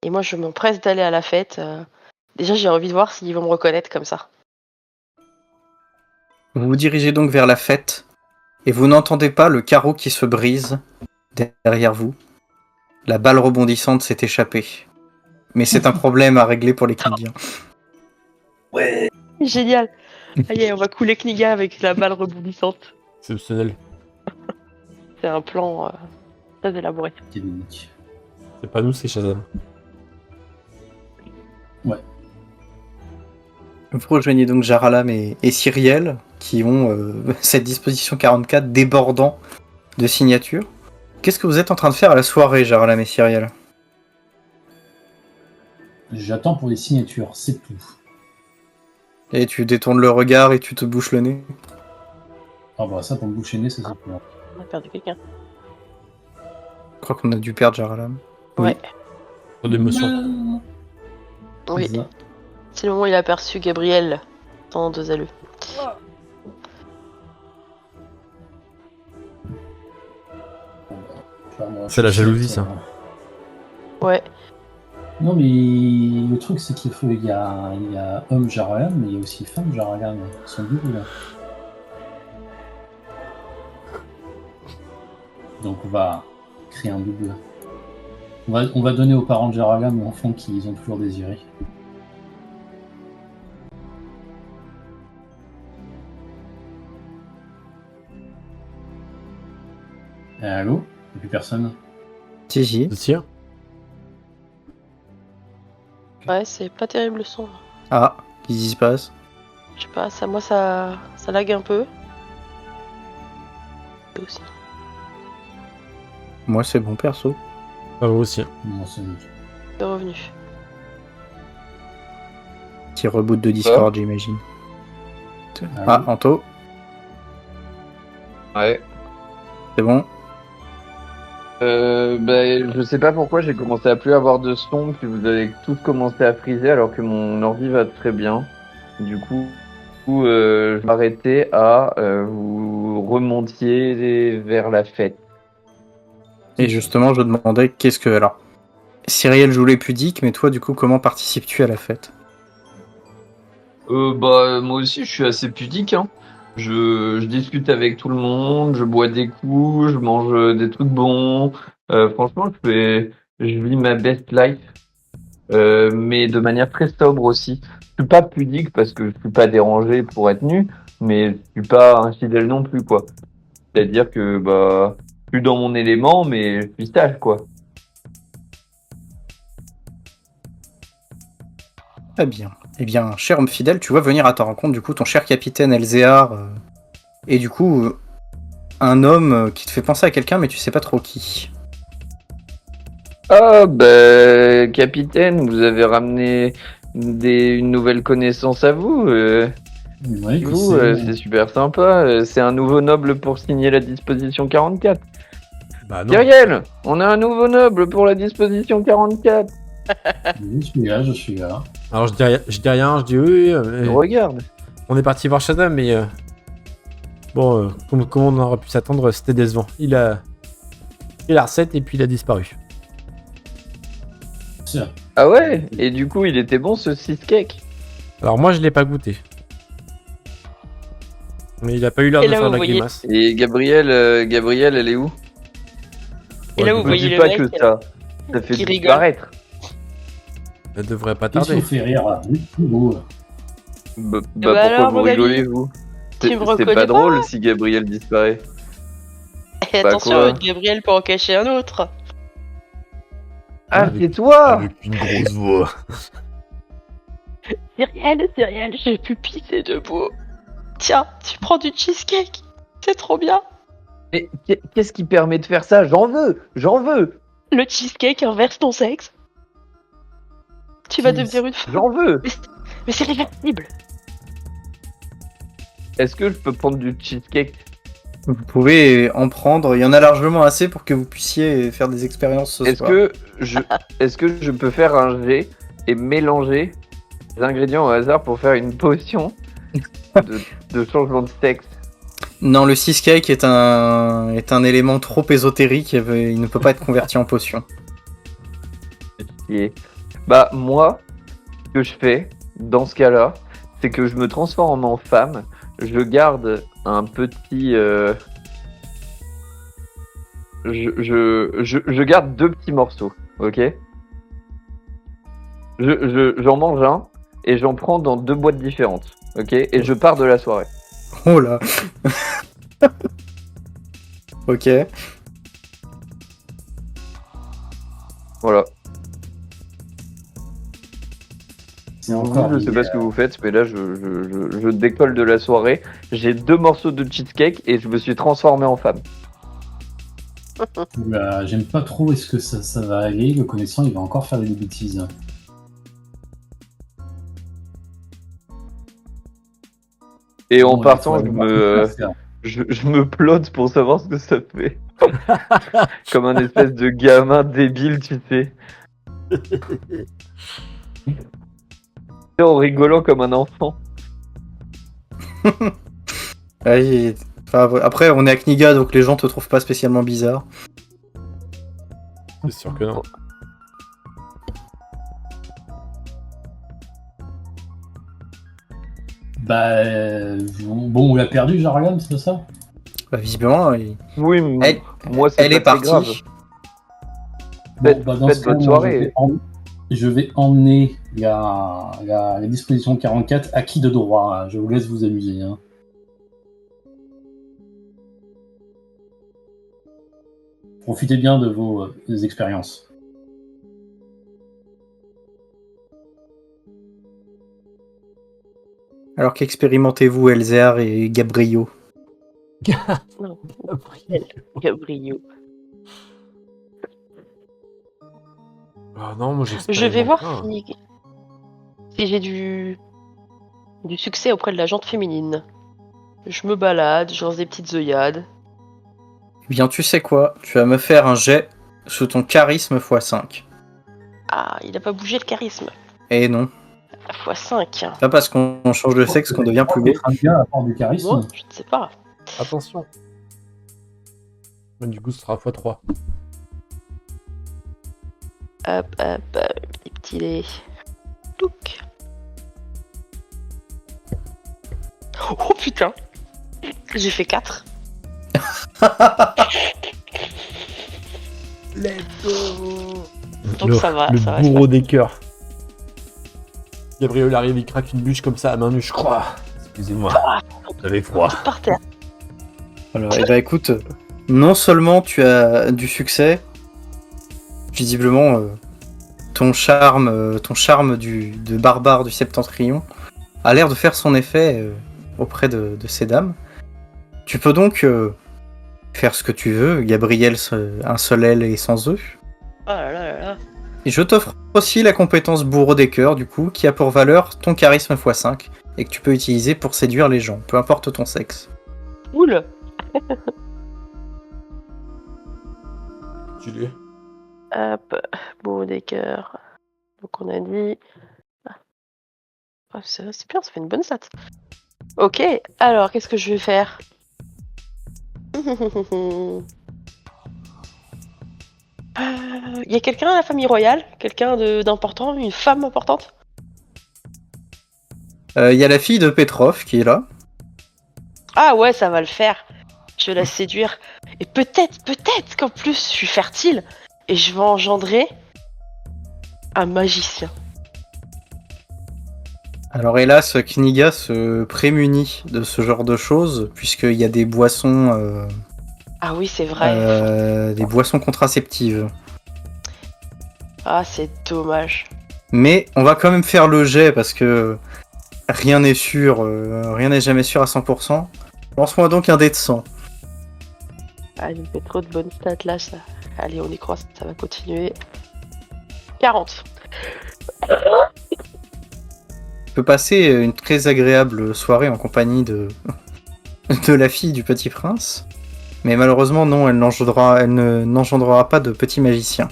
Et moi je m'empresse d'aller à la fête. Déjà j'ai envie de voir s'ils vont me reconnaître comme ça. Vous vous dirigez donc vers la fête, et vous n'entendez pas le carreau qui se brise derrière vous. La balle rebondissante s'est échappée. Mais c'est un problème à régler pour les Knigiens. Génial. Allez, on va couler Kniga avec la balle rebondissante. Exceptionnel. C'est un plan très élaboré. Canonique. C'est pas nous, c'est Shazam. Vous rejoignez donc Jaralam et Cyriel, qui ont cette disposition 44 débordant de signatures. Qu'est-ce que vous êtes en train de faire à la soirée, Jaralam et Cyriel? J'attends pour les signatures, c'est tout. Et tu détournes le regard et tu te bouches le nez. Ah bah ça pour me boucher le nez, ça c'est pour moi. On a perdu quelqu'un. Je crois qu'on a dû perdre Jaralam. Oui. Ouais. Trop d'émotion. Oui. C'est ça. C'est le moment où il a aperçu Gabriel dans 2 alleux. C'est la jalousie, ça. Ouais. Non mais le truc c'est il y a homme Jaralam, mais il y a aussi femme Jaralam. Ils sont doubles là. Donc on va créer un double. On va donner aux parents de Jaralam l'enfant qu'ils ont toujours désiré. Allô? Y'a plus personne? Si. Tu tires? Ouais, c'est pas terrible le son. Ah, qu'est-ce qui se passe? Je sais pas, ça lag un peu. Et aussi. Moi, c'est bon, perso. Ah, vous aussi. Non, c'est C'est revenu. Petit reboot de Discord, j'imagine. Ah, Anto, Ouais. c'est bon? Je sais pas pourquoi j'ai commencé à plus avoir de son, puis vous avez tous commencé à friser alors que mon ordi va très bien. Du coup, je vais m'arrêter à vous remontiez vers la fête. Et justement, je demandais qu'est-ce que... Alors, Cyriel joue les pudiques, mais toi, du coup, comment participes-tu à la fête? Moi aussi, je suis assez pudique, hein. Je discute avec tout le monde, je bois des coups, je mange des trucs bons. Franchement, je vis ma best life, mais de manière très sobre aussi. Je suis pas pudique parce que je suis pas dérangé pour être nu, mais je suis pas infidèle non plus, quoi. C'est-à-dire que, je suis dans mon élément, mais je suis sage, quoi. Très bien. Eh bien, cher homme fidèle, tu vois venir à ta rencontre, du coup, ton cher capitaine Elzéar, et du coup, un homme qui te fait penser à quelqu'un, mais tu sais pas trop qui. Ah, bah, capitaine, vous avez ramené une nouvelle connaissance à vous. Ouais, qui Vous, sait, c'est super sympa. C'est un nouveau noble pour signer la disposition 44. Bah non. Gabriel, on a un nouveau noble pour la disposition 44. je suis là. Alors je dis rien, je dis oui, Regarde. on est parti voir Shadam, mais bon, comment on aurait pu s'attendre, c'était décevant. Il a la recette et puis il a disparu. Tiens, Ah ouais? Et du coup, il était bon ce cheesecake? Alors moi je l'ai pas goûté. Mais il a pas eu l'air Et de là, faire vous la voyez. grimace. Et Gabriel, elle est où? Et là, vous Me voyez dis le pas mec que ça fait qui rigole. disparaître. Elle devrait pas qu'est-ce qui tarder. vous fait rire? Vous, Bah, bah alors, pourquoi vous mon ami, rigolez, vous? tu me C'est reconnais pas pas drôle si Gabriel disparaît. Et Bah, attention, quoi Gabriel peut en cacher un autre. Ah, Avec- c'est toi! Avec une grosse voix. Cyrielle, j'ai pu pisser debout. Tiens, tu prends du cheesecake. C'est trop bien. Mais qu'est-ce qui permet de faire ça? J'en veux! Le cheesecake inverse ton sexe. Tu vas devenir une femme. J'en veux! Mais c'est réversible. Est-ce que je peux prendre du cheesecake? Vous pouvez en prendre, il y en a largement assez pour que vous puissiez faire des expériences ce Est-ce soir. que je peux faire un jet et mélanger les ingrédients au hasard pour faire une potion de changement de sexe? Non, le cheesecake est un élément trop ésotérique, il ne peut pas être converti en potion. Et bah moi, ce que je fais dans ce cas-là, c'est que je me transforme en femme, je garde un petit, je garde 2 petits morceaux, ok? J'en mange un et j'en prends dans 2 boîtes différentes, ok? Et je pars de la soirée. Oh là. Ok. Voilà. c'est encore. Je sais pas ce que vous faites, mais là je décolle de la soirée. J'ai 2 morceaux de cheesecake et je me suis transformé en femme. J'aime pas trop est-ce que ça va aller. Le connaissant, il va encore faire des bêtises. Et en Bon, partant, il faut aller voir je me plotte pour savoir ce que ça fait. Comme un espèce de gamin débile, tu sais. En rigolant comme un enfant. Allez, enfin, après, on est à Kniga, donc les gens te trouvent pas spécialement bizarre. C'est sûr que non. Bon, on l'a perdu, Jarlan, c'est ça? Bah, visiblement, Oui, mais moi c'est elle pas est très partie. grave. Faites Dans votre ce cas, moi, soirée. je vais emmener la disposition 44 à qui de droit. Je vous laisse vous amuser. Hein. Profitez bien de vos expériences. Alors qu'expérimentez-vous, Elzéar et Gabrio? Non, Gabriel. Ah non, moi Je vais voir Ah. si j'ai du succès auprès de la jante féminine. Je me balade, je lance des petites œillades. Eh bien, tu sais quoi? Tu vas me faire un jet sous ton charisme x5. Ah, il a pas bougé le charisme. Eh non. x5. Pas parce qu'on change de sexe qu'on devient plus beau. Un gars apporte du charisme. Moi, je ne sais pas. Attention. Du coup, ce sera x3. Hop, les petits dés. Touc. Oh putain. J'ai fait 4. Let's go. Donc ça va, Le ça reste bourreau des cœurs. Gabriel arrive, il craque une bûche comme ça à main nue, je crois. Excusez-moi, j'avais froid. par terre. Alors, eh ben écoute, non seulement tu as du succès, visiblement ton charme de barbare du Septentrion a l'air de faire son effet auprès de ces dames. Tu peux donc faire ce que tu veux, Gabriel un seul aile et sans œufs. Oh là là là là. Et je t'offre aussi la compétence bourreau des cœurs, du coup, qui a pour valeur ton charisme x5, et que tu peux utiliser pour séduire les gens, peu importe ton sexe. Cool. Tu l'es. Hop, beau des cœurs. Donc on a dit. Ah, c'est bien, ça fait une bonne stat. Ok, alors qu'est-ce que je vais faire? Y a quelqu'un à la famille royale? Quelqu'un d'important? Une femme importante? Il y a la fille de Petrov qui est là. Ah ouais, ça va le faire. Je vais la séduire. Et peut-être qu'en plus je suis fertile et je vais engendrer un magicien. Alors hélas, Kniga se prémunit de ce genre de choses, puisqu'il y a des boissons, Ah oui, c'est vrai. des boissons contraceptives. Ah, c'est dommage. Mais on va quand même faire le jet, parce que rien n'est sûr, rien n'est jamais sûr à 100%. Lance-moi donc un dé de 100. Ah, il me fait trop de bonnes stats là, ça. Allez, on y croit, ça va continuer. 40. Tu peux passer une très agréable soirée en compagnie de la fille du petit prince. Mais malheureusement, non, elle n'engendrera pas de petit magicien.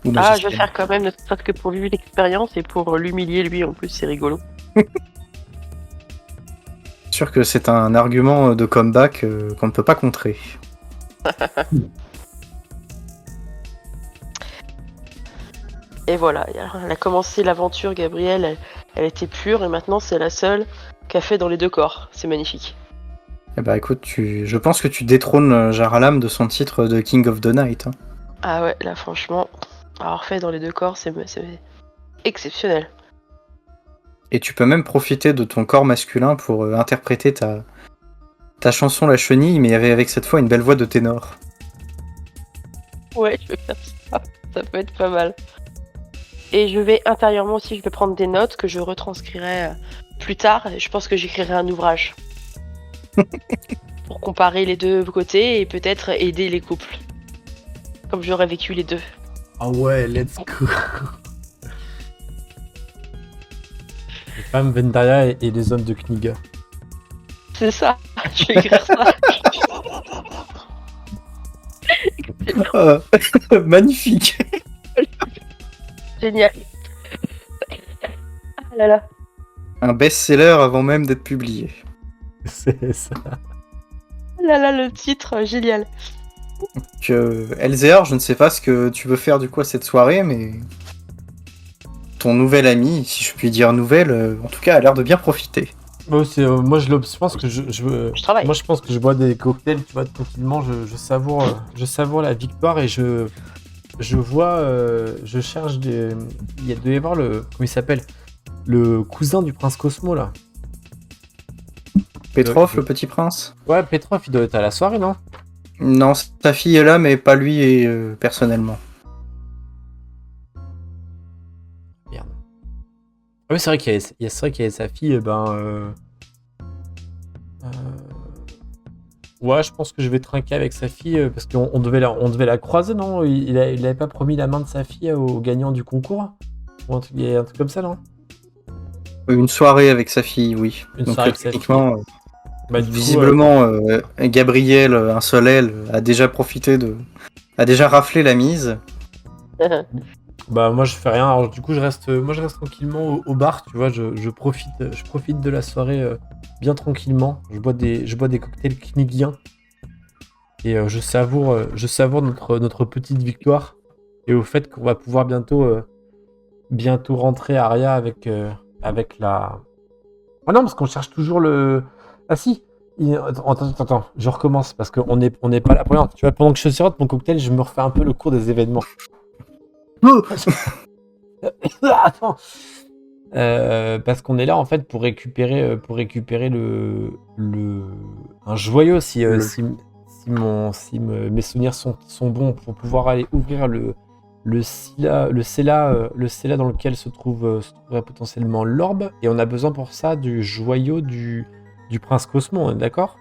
Ou Ah, je magicienne. vais faire quand même, ne serait-ce que pour lui l'expérience et pour l'humilier lui en plus, c'est rigolo. C'est sûr que c'est un argument de comeback qu'on ne peut pas contrer. Et voilà, elle a commencé l'aventure, Gabrielle, elle était pure et maintenant c'est la seule qu'a fait dans les deux corps. C'est magnifique. Eh bah écoute, je pense que tu détrônes Jaralam de son titre de King of the Night. Hein. Ah ouais, là franchement, avoir fait dans les deux corps, c'est exceptionnel. Et tu peux même profiter de ton corps masculin pour interpréter ta chanson La Chenille, mais avec cette fois une belle voix de ténor. Ouais, je vais faire ça, ça peut être pas mal. Et je vais intérieurement aussi, je vais prendre des notes que je retranscrirai plus tard. Et je pense que j'écrirai un ouvrage pour comparer les deux côtés et peut-être aider les couples. Comme j'aurais vécu les deux. Ah ouais, let's go. Les femmes Vendaria et les hommes de Kniga. C'est ça, je vais écrire ça. Magnifique. Génial. Ah là là. Un best-seller avant même d'être publié. C'est ça. Ah là là, le titre, génial. Donc, Elzéar, je ne sais pas ce que tu veux faire du coup à cette soirée, mais ton nouvel ami, si je puis dire nouvelle, en tout cas, a l'air de bien profiter. Moi, je pense que Je travaille. moi, je pense que je bois des cocktails, tu vois, tranquillement, je savoure la victoire et je vois, je cherche des. Il doit y avoir comment il s'appelle? Le cousin du prince Cosmo, là. Petrov, le petit prince? Ouais, Petrov, il doit être à la soirée, non? Non, sa fille est là, mais pas lui et personnellement. Merde. Ah oui, c'est vrai qu'il y avait sa fille, ouais, je pense que je vais trinquer avec sa fille parce qu'on devait la croiser, non? Il avait pas promis la main de sa fille au gagnant du concours? Ou il y a un truc comme ça, non? Une soirée avec sa fille, oui. Une Donc soirée avec sa techniquement, Bah, du coup, visiblement, Gabriel, un seul aile, a déjà a déjà raflé la mise. bah moi je fais rien. Alors du coup je reste tranquillement au bar, tu vois. Je profite de la soirée bien tranquillement. Je bois des cocktails knigiens et je savoure notre petite victoire et au fait qu'on va pouvoir bientôt rentrer à Aria avec la. Ah non, parce qu'on cherche toujours le. Ah si. Attends, je recommence parce qu'on n'est pas là pour rien. Tu vois, pendant que je sirote mon cocktail, je me refais un peu le cours des événements. Attends. Parce qu'on est là en fait pour récupérer un joyau si mes souvenirs sont bons pour pouvoir aller ouvrir le Scylla dans lequel se trouverait potentiellement l'orbe, et on a besoin pour ça du joyau du prince Cosmo, on est d'accord?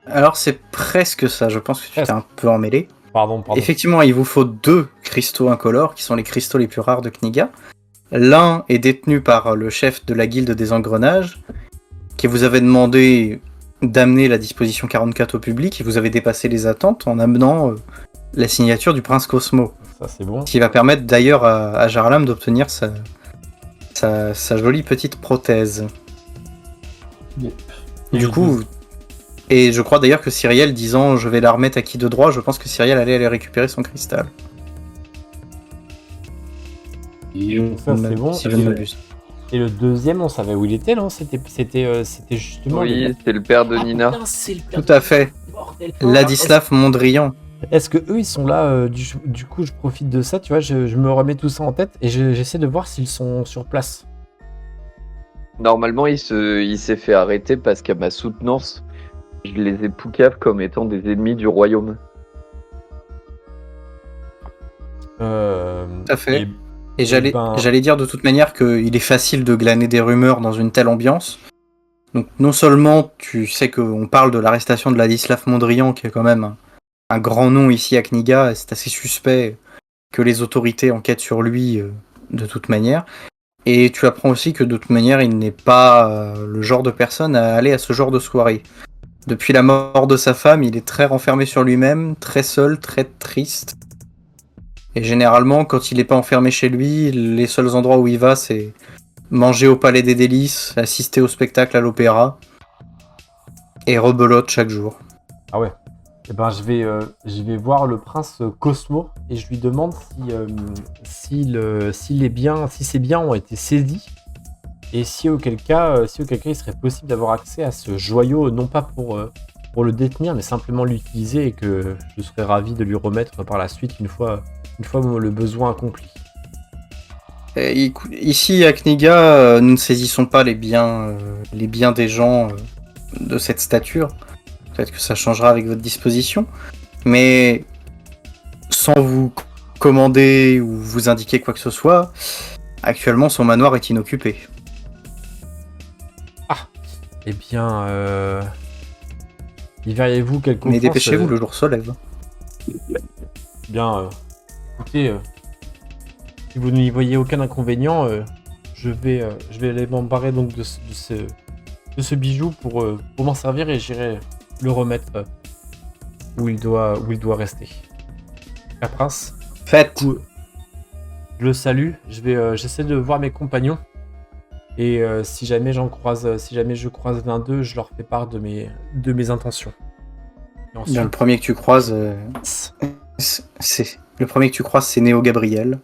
Alors c'est presque ça, je pense que tu t'es un peu emmêlé. Pardon. Effectivement, il vous faut 2 cristaux incolores, qui sont les cristaux les plus rares de Kniga. L'un est détenu par le chef de la guilde des engrenages, qui vous avait demandé d'amener la disposition 44 au public, et vous avez dépassé les attentes en amenant la signature du prince Cosmo. Ça, c'est bon. Ce qui va permettre d'ailleurs à Jarlam d'obtenir sa jolie petite prothèse. Yep. Du coup, et je crois d'ailleurs que Cyrielle disant je vais la remettre à qui de droit, je pense que Cyrielle allait aller récupérer son cristal. Et Ça, c'est bon. Si je ne m'abuse. Et le deuxième, on savait où il était, non? C'était justement... Oui, c'est le père de Nina. Putain, c'est le père Tout à fait. bordel. Ladislav Mondrian. Est-ce que eux ils sont là du coup je profite de ça, tu vois, je me remets tout ça en tête et j'essaie de voir s'ils sont sur place. Normalement, il s'est fait arrêter parce qu'à ma soutenance, je les ai poucaves comme étant des ennemis du royaume. Tout à fait. Et Et j'allais dire de toute manière qu'il est facile de glaner des rumeurs dans une telle ambiance. Donc non seulement tu sais qu'on parle de l'arrestation de Ladislav Mondrian, qui est quand même un grand nom ici à Kniga, et c'est assez suspect que les autorités enquêtent sur lui de toute manière. Et tu apprends aussi que de toute manière, il n'est pas le genre de personne à aller à ce genre de soirée. Depuis la mort de sa femme, il est très renfermé sur lui-même, très seul, très triste. Et généralement, quand il n'est pas enfermé chez lui, les seuls endroits où il va, c'est manger au Palais des Délices, assister au spectacle à l'opéra, et rebelote chaque jour. Ah ouais. Eh ben je vais voir le prince Cosmo et je lui demande si ses biens ont été saisis et si auquel cas il serait possible d'avoir accès à ce joyau, non pas pour le détenir mais simplement l'utiliser, et que je serais ravi de lui remettre par la suite une fois le besoin accompli. Et ici à Kniga, nous ne saisissons pas les biens des gens de cette stature. Peut-être que ça changera avec votre disposition. Mais sans vous commander ou vous indiquer quoi que ce soit, actuellement son manoir est inoccupé. Eh bien, y verriez-vous quelque Mais dépêchez-vous, le jour se lève. Bien, écoutez, si vous n'y voyez aucun inconvénient, je vais aller m'emparer donc de ce bijou pour m'en servir, et j'irai le remettre où il doit rester. La prince, Faites. je le salue, j'essaie de voir mes compagnons, et si jamais je croise l'un d'eux, je leur fais part de mes intentions. Et ensuite, Bien, le premier que tu croises, c'est Néo Gabriel.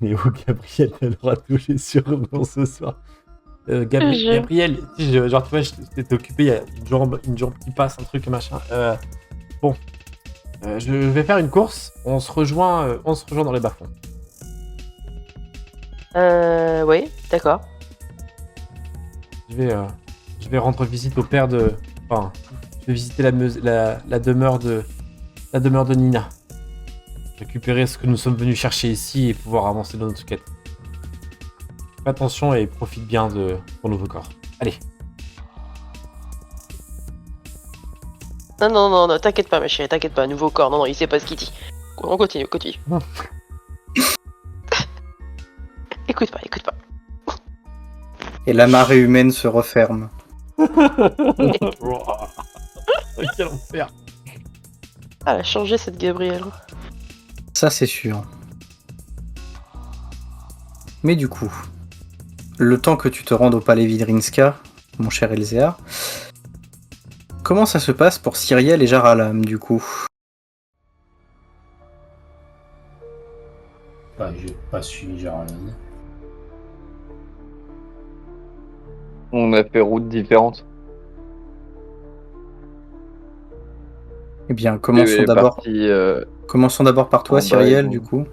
Néo Gabriel, elle aura touché sur moi ce soir. Gabriel, genre tu vois, j'étais occupé, il y a une jambe qui passe, un truc machin. Bon, je vais faire une course. On se rejoint dans les bas-fonds. Oui, d'accord. Je vais rendre visite au père de. Enfin, je vais visiter la demeure de Nina. Récupérer ce que nous sommes venus chercher ici et pouvoir avancer dans notre quête. Fais attention et profite bien de ton nouveau corps. Allez. Non, t'inquiète pas, ma chérie, t'inquiète pas, nouveau corps, non, il sait pas ce qu'il dit. On continue. Écoute pas. Et la marée humaine se referme. Quel enfer. Ah, elle a changé cette Gabrielle. Ça, c'est sûr. Mais du coup, le temps que tu te rendes au palais Vidrinska, mon cher Elzéar, comment ça se passe pour Cyrielle et Jaralam, du coup? Bah, j'ai pas suivi Jarlan. On a fait route différente. Eh bien, commençons d'abord par toi, en bas, Cyrielle, ils du vont- coup.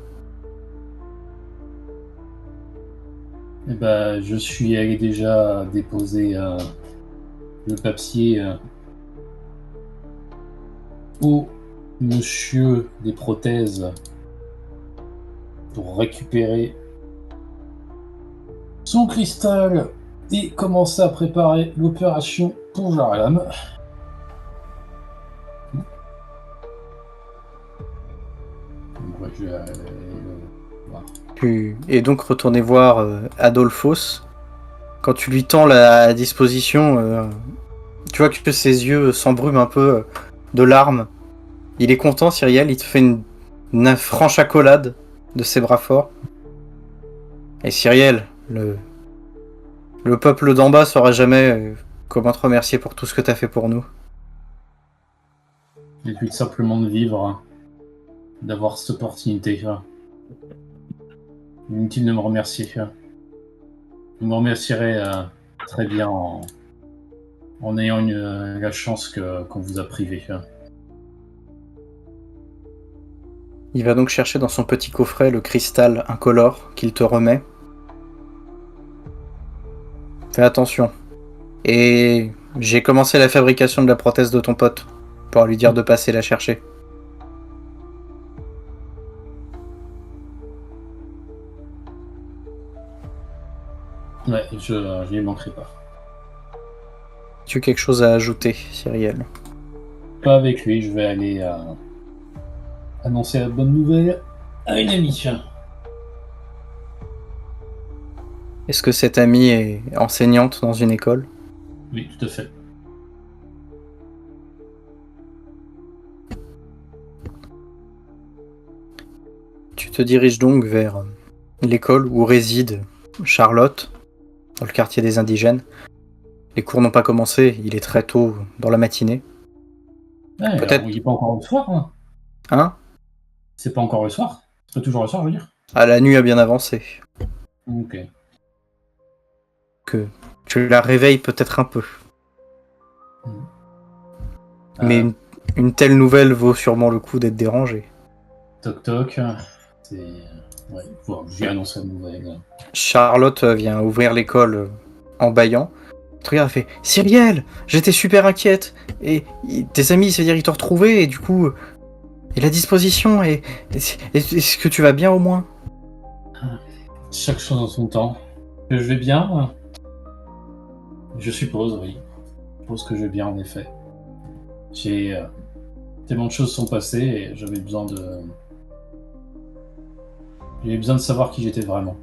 Eh ben, je suis allé déjà déposer le papier au monsieur des prothèses pour récupérer son cristal et commencer à préparer l'opération pour Jarlam. je vais voir. Et donc retourner voir Adolphos. Quand tu lui tends la disposition, tu vois que ses yeux s'embrument un peu de larmes. Il est content, Cyriel, il te fait une franche accolade de ses bras forts. Et Cyriel, le peuple d'en bas saura jamais comment te remercier pour tout ce que t'as fait pour nous. Et puis simplement de vivre, hein, d'avoir cette opportunité. Hein. Inutile de me remercier. Hein. Vous me remercierez très bien en ayant la chance qu'on vous a privé. Hein. Il va donc chercher dans son petit coffret le cristal incolore qu'il te remet. Fais attention. Et j'ai commencé la fabrication de la prothèse de ton pote, pour lui dire de passer la chercher. Ouais, je n'y manquerai pas. Tu as quelque chose à ajouter, Cyriel? Pas avec lui, je vais aller annoncer la bonne nouvelle à une amie. Est-ce que cette amie est enseignante dans une école? Oui, tout à fait. Tu te diriges donc vers l'école où réside Charlotte, dans le quartier des indigènes. Les cours n'ont pas commencé, il est très tôt dans la matinée. Ouais, Peut-être. il n'est pas encore le soir. Hein. Hein? C'est pas encore le soir. C'est pas toujours le soir, je veux dire. Ah, la nuit a bien avancé. Ok. Que tu la réveilles peut-être un peu. Mais une telle nouvelle vaut sûrement le coup d'être dérangée. Toc toc. C'est. Ouais, bon, je lui annonce la nouvelle. Charlotte vient ouvrir l'école en bâillant. Tu regardes, elle fait « Cyriel, j'étais super inquiète. Et tes amis, ça veut dire ils t'ont retrouvé, et du coup... Et la disposition, est-ce que tu vas bien au moins ?» Chaque chose en son temps. Que je vais bien. Je suppose, oui. Je suppose que je vais bien, en effet. J'ai... tellement de choses sont passées, et j'avais besoin de... J'avais besoin de savoir qui j'étais vraiment.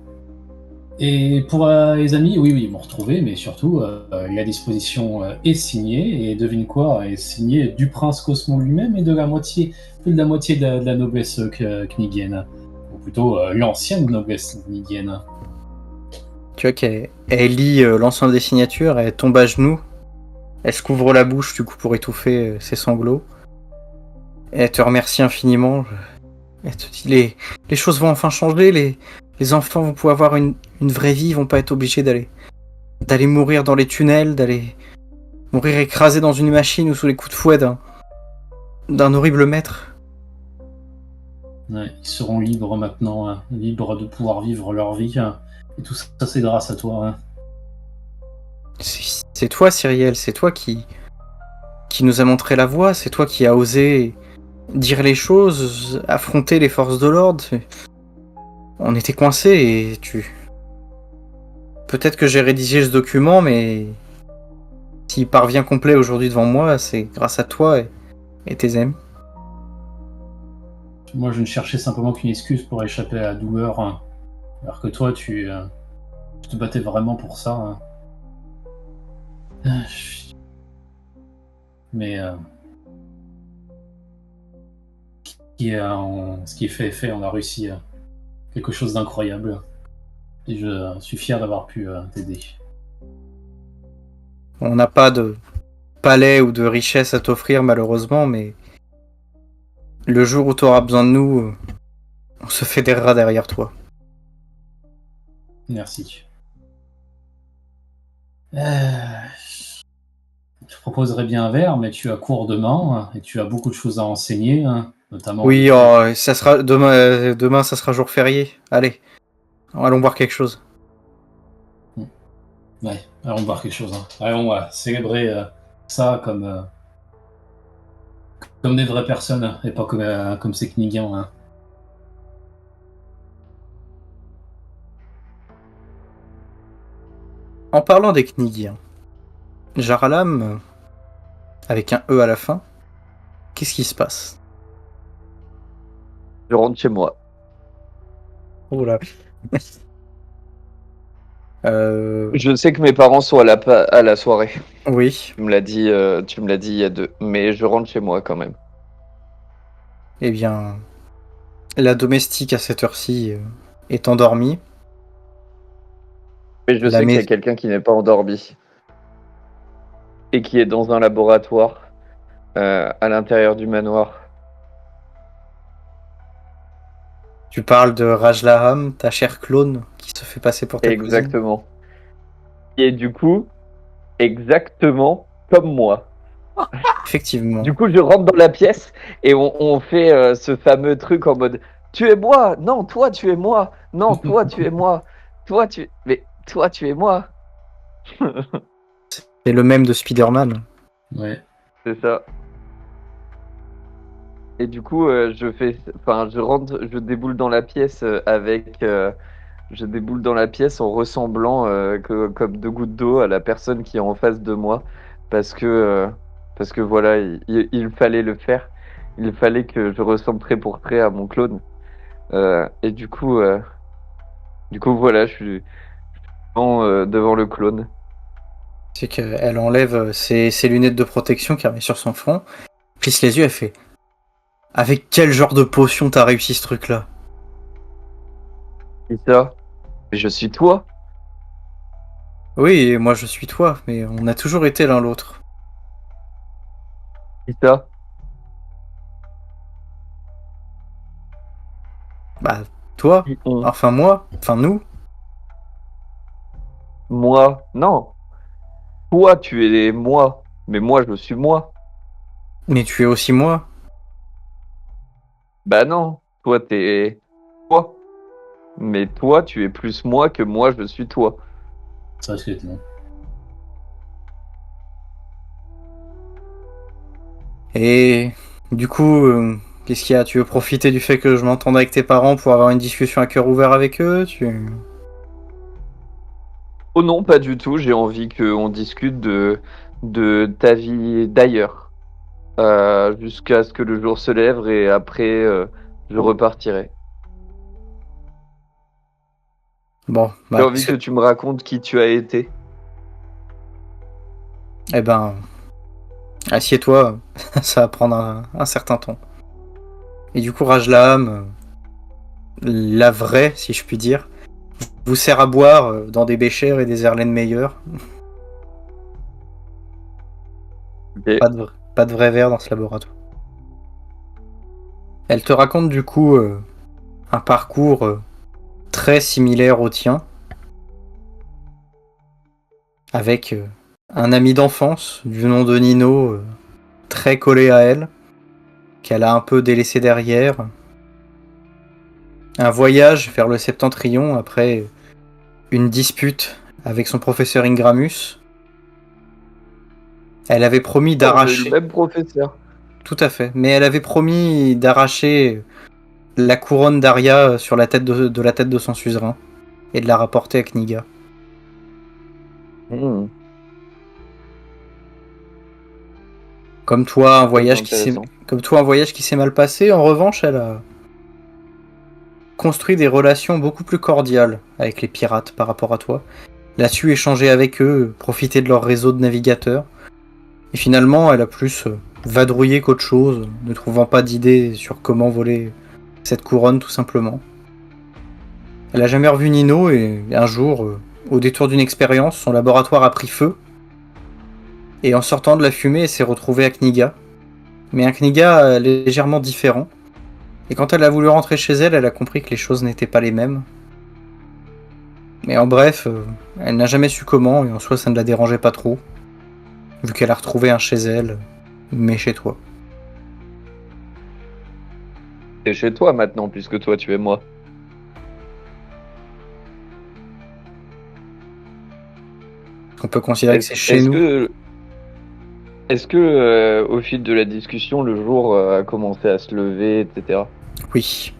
Et pour les amis, oui, ils m'ont retrouvé, mais surtout, la disposition est signée, et devine quoi, est signée du prince Cosmo lui-même et de la moitié, plus de la moitié de la noblesse knigienne. Ou plutôt, l'ancienne noblesse knigienne. Tu vois qu'elle lit l'ensemble des signatures, elle tombe à genoux, elle se couvre la bouche du coup pour étouffer ses sanglots. Et elle te remercie infiniment. Elle te dit les choses vont enfin changer, les enfants vont pouvoir avoir une vraie vie, ils vont pas être obligés d'aller mourir dans les tunnels, d'aller mourir écrasés dans une machine ou sous les coups de fouet d'un horrible maître. Ouais, ils seront libres maintenant, hein, libres de pouvoir vivre leur vie. Hein. Et tout ça, c'est grâce à toi. Hein. C'est toi, Cyriel, c'est toi qui nous a montré la voie, c'est toi qui a osé dire les choses, affronter les forces de l'ordre. On était coincés et tu... Peut-être que j'ai rédigé ce document, mais s'il parvient complet aujourd'hui devant moi, c'est grâce à toi et tes amis. Moi, je ne cherchais simplement qu'une excuse pour échapper à la douleur. Hein. Alors que toi, tu te battais vraiment pour ça. Hein. Mais ce qui est fait est fait, on a réussi quelque chose d'incroyable. Et je suis fier d'avoir pu t'aider. On n'a pas de palais ou de richesse à t'offrir malheureusement, mais le jour où tu auras besoin de nous, on se fédérera derrière toi. Merci. Je proposerais bien un verre, mais tu as cours demain et tu as beaucoup de choses à enseigner, hein, notamment. Oui, ça sera demain, ça sera jour férié. Allez, allons boire quelque chose. Ouais, allons voir quelque chose. Hein. Allons célébrer ça comme des vraies personnes hein, et pas comme ces Knigiens. Hein. En parlant des Knigiens, Jaralam, avec un E à la fin, qu'est-ce qui se passe? Je rentre chez moi. Oh là. Je sais que mes parents sont à la soirée. Oui. Tu me l'as dit, il y a 2. Mais je rentre chez moi quand même. Eh bien, la domestique à cette heure-ci est endormie. Mais je La sais qu'il y a mais... quelqu'un qui n'est pas endormi et qui est dans un laboratoire à l'intérieur du manoir. Tu parles de Rajlaham, ta chère clone, qui se fait passer pour ta cousine. Exactement. Et du coup, exactement comme moi. Effectivement. Du coup, je rentre dans la pièce et on fait ce fameux truc en mode tu es moi, non, toi tu es moi, non, toi tu es moi, mais toi tu es moi. C'est le même de Spider-Man. Ouais. C'est ça. Et du coup, je rentre, je déboule dans la pièce je déboule dans la pièce en ressemblant comme 2 gouttes d'eau à la personne qui est en face de moi, parce que, euh, parce que voilà, il fallait le faire. Il fallait que je ressemble trait pour trait à mon clone. Et du coup, voilà, je suis devant le clone. C'est qu'elle enlève ses lunettes de protection qu'elle met sur son front, plisse les yeux, elle fait avec quel genre de potion t'as réussi ce truc-là? Et ça, mais je suis toi. Oui, et moi je suis toi, mais on a toujours été l'un l'autre. Et ça, Bah, toi, qui on, enfin moi, enfin nous, moi, non. Toi, tu es moi, mais moi, je suis moi. mais tu es aussi moi. Bah non, toi, t'es toi. Mais toi, tu es plus moi que moi, je suis toi. Ça risque d'être long. Et du coup, qu'est-ce qu'il y a? Tu veux profiter du fait que je m'entende avec tes parents pour avoir une discussion à cœur ouvert avec eux? Oh non, pas du tout. J'ai envie qu'on discute de ta vie d'ailleurs. Jusqu'à ce que le jour se lève et après, je repartirai. Bon, J'ai bah, envie que tu me racontes qui tu as été. eh ben, assieds-toi, ça va prendre un certain temps. Et du coup, Rajlaham, la vraie, si je puis dire, vous sert à boire dans des béchers et des Erlenmeyer. Ok. Pas de vrai verre dans ce laboratoire. Elle te raconte du coup un parcours très similaire au tien, avec un ami d'enfance du nom de Nino, très collé à elle, qu'elle a un peu délaissé derrière. Un voyage vers le Septentrion après une dispute avec son professeur Ingramus. Elle avait promis Oh, on a eu le d'arracher... même professeur. Tout à fait. Mais elle avait promis d'arracher la couronne d'Aria sur la tête de la tête de son suzerain et de la rapporter à Kniga. Hmm, Comme toi, très intéressant. comme toi, un voyage qui s'est mal passé. En revanche, elle a construit des relations beaucoup plus cordiales avec les pirates par rapport à toi. Elle a su échanger avec eux, profiter de leur réseau de navigateurs. Et finalement, elle a plus vadrouillé qu'autre chose, ne trouvant pas d'idée sur comment voler cette couronne tout simplement. Elle a jamais revu Nino et un jour, au détour d'une expérience, son laboratoire a pris feu. Et en sortant de la fumée, elle s'est retrouvée à Kniga. Mais un Kniga légèrement différent. Et quand elle a voulu rentrer chez elle, elle a compris que les choses n'étaient pas les mêmes. Mais en bref, elle n'a jamais su comment, et en soi ça ne la dérangeait pas trop, vu qu'elle a retrouvé un chez elle, mais chez toi. C'est chez toi maintenant, puisque toi, tu es moi. On peut considérer que c'est chez Est-ce nous. que, au fil de la discussion, le jour a commencé à se lever, etc. Oui.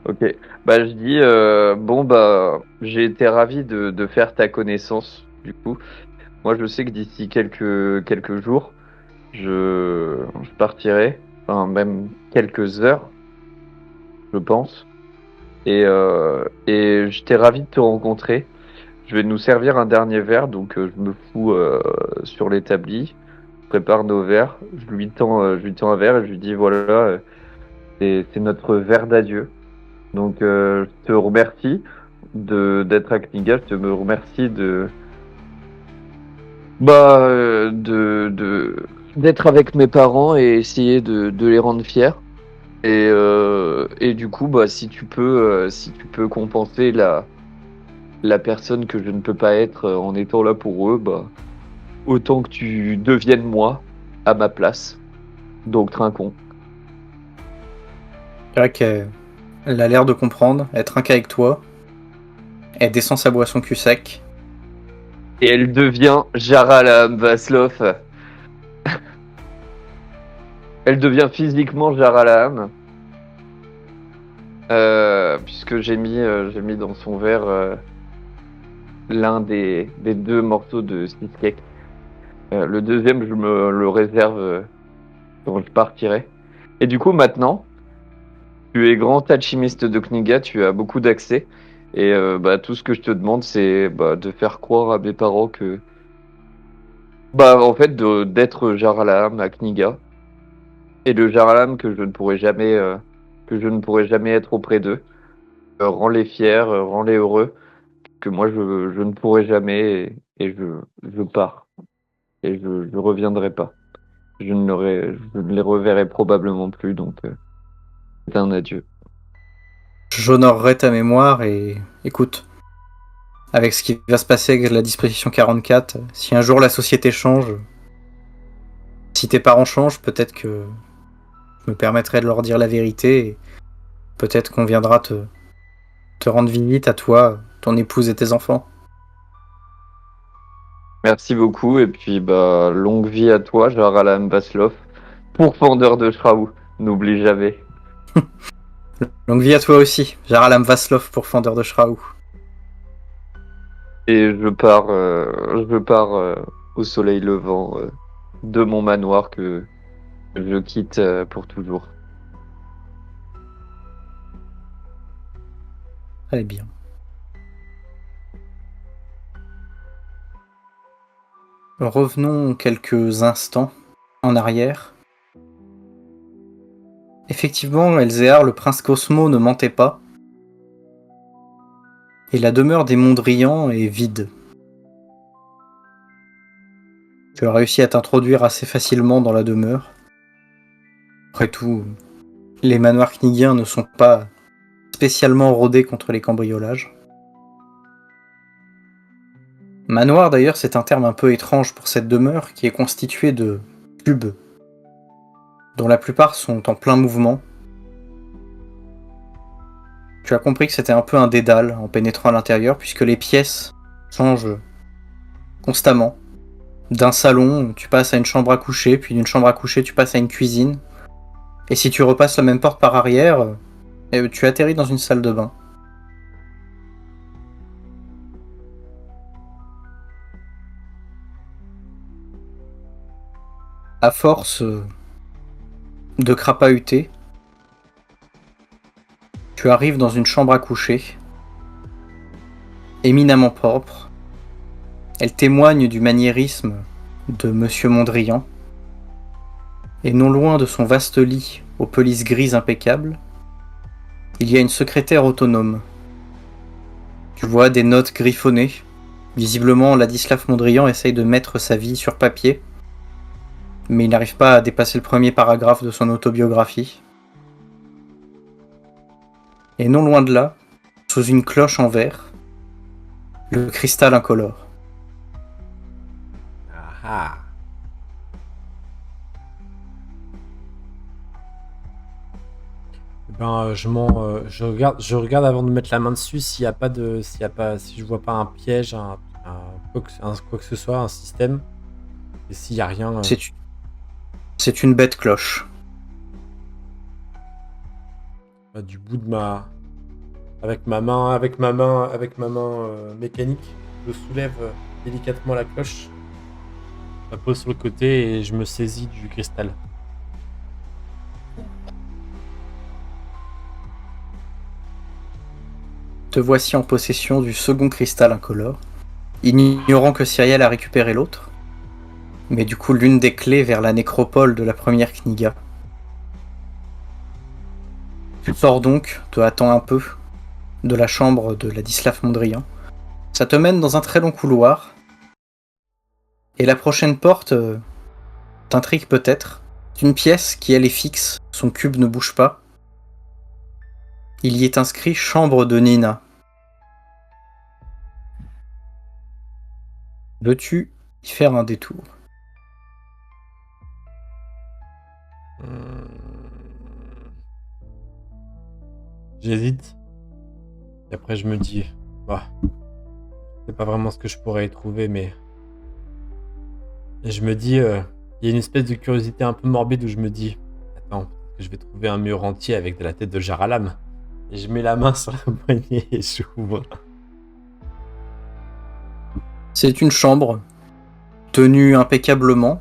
Ok. Bah, je dis, bon, bah, j'ai été ravi de faire ta connaissance, du coup. Moi, je sais que d'ici quelques jours, je partirai, enfin, même quelques heures. je pense. Et j'étais ravi de te rencontrer. Je vais nous servir un dernier verre, donc je me fous sur l'établi, je prépare nos verres, je lui tends un verre et je lui dis voilà, c'est notre verre d'adieu. Donc je te remercie d'être à Kniga, je te me remercie d'être avec mes parents et essayer de les rendre fiers. Et du coup, si tu peux compenser la personne que je ne peux pas être en étant là pour eux, bah, autant que tu deviennes moi à ma place. Donc, Trincon. C'est vrai qu'elle a l'air de comprendre, elle trinque avec toi. Elle descend sa boisson cul sec. Et elle devient Jaralam Vaslov. Elle devient physiquement Jaralam. Puisque j'ai mis dans son verre l'un des deux morceaux de cheesecake. Le deuxième, je me le réserve quand je partirai. Et du coup, maintenant, tu es grand alchimiste de Kniga, tu as beaucoup d'accès. Et bah, tout ce que je te demande, c'est bah, de faire croire à mes parents que, bah, en fait, d'être Jaralam à Kniga. Et le Jaralam que je ne pourrai jamais être auprès d'eux. Rends-les fiers, rends-les heureux, que moi, je ne pourrai jamais. Et je pars. Et je reviendrai pas. Je ne les reverrai probablement plus, donc c'est un adieu. J'honorerai ta mémoire et écoute, avec ce qui va se passer avec la disposition 44, si un jour la société change, si tes parents changent, peut-être que je me permettrai de leur dire la vérité et peut-être qu'on viendra te rendre visite à toi, ton épouse et tes enfants. Merci beaucoup, et puis bah longue vie à toi, Jaralam Vaslov, pourfendeur de Shraou, n'oublie jamais. Longue vie à toi aussi, Jaralam Vaslov pour fendeur de Shraou. Et je pars au soleil levant de mon manoir que je quitte pour toujours. Allez bien. Revenons quelques instants en arrière. Effectivement, Elzéar, le prince Cosmo, ne mentait pas. Et la demeure des Mondrian est vide. Tu as réussi à t'introduire assez facilement dans la demeure. Après tout, les manoirs knigiens ne sont pas spécialement rodés contre les cambriolages. Manoir d'ailleurs, c'est un terme un peu étrange pour cette demeure qui est constituée de cubes, dont la plupart sont en plein mouvement. Tu as compris que c'était un peu un dédale en pénétrant à l'intérieur, puisque les pièces changent constamment. D'un salon, tu passes à une chambre à coucher, puis d'une chambre à coucher, tu passes à une cuisine. Et si tu repasses la même porte par arrière, tu atterris dans une salle de bain. À force de crapahuter, tu arrives dans une chambre à coucher, éminemment propre. Elle témoigne du maniérisme de Monsieur Mondrian. Et non loin de son vaste lit aux pelisses grises impeccables, il y a une secrétaire autonome. Tu vois des notes griffonnées. Visiblement, Ladislav Mondrian essaye de mettre sa vie sur papier, mais il n'arrive pas à dépasser le premier paragraphe de son autobiographie. Et non loin de là, sous une cloche en verre, le cristal incolore. Ah. Ben, je regarde avant de mettre la main dessus si je vois pas un piège, quoi que ce soit, un système. Et s'il y a rien. C'est une bête cloche. Du bout de avec ma main mécanique, je soulève délicatement la cloche, la pose sur le côté et je me saisis du cristal. te voici en possession du second cristal incolore, ignorant que Cyriel a récupéré l'autre, mais du coup l'une des clés vers la nécropole de la première Kniga. Tu sors donc, te hâtant un peu, de la chambre de Ladislav Mondrian. Ça te mène dans un très long couloir, et la prochaine porte t'intrigue peut-être. C'est une pièce qui elle est fixe, son cube ne bouge pas. Il y est inscrit chambre de Nina. Veux-tu y faire un détour? J'hésite. Et après, je me dis, bah, c'est pas vraiment ce que je pourrais y trouver, mais. Et je me dis, il y a une espèce de curiosité un peu morbide où je me dis, attends, peut-être que je vais trouver un mur entier avec de la tête de Jaralam. Et je mets la main sur la poignée et j'ouvre. C'est une chambre, tenue impeccablement,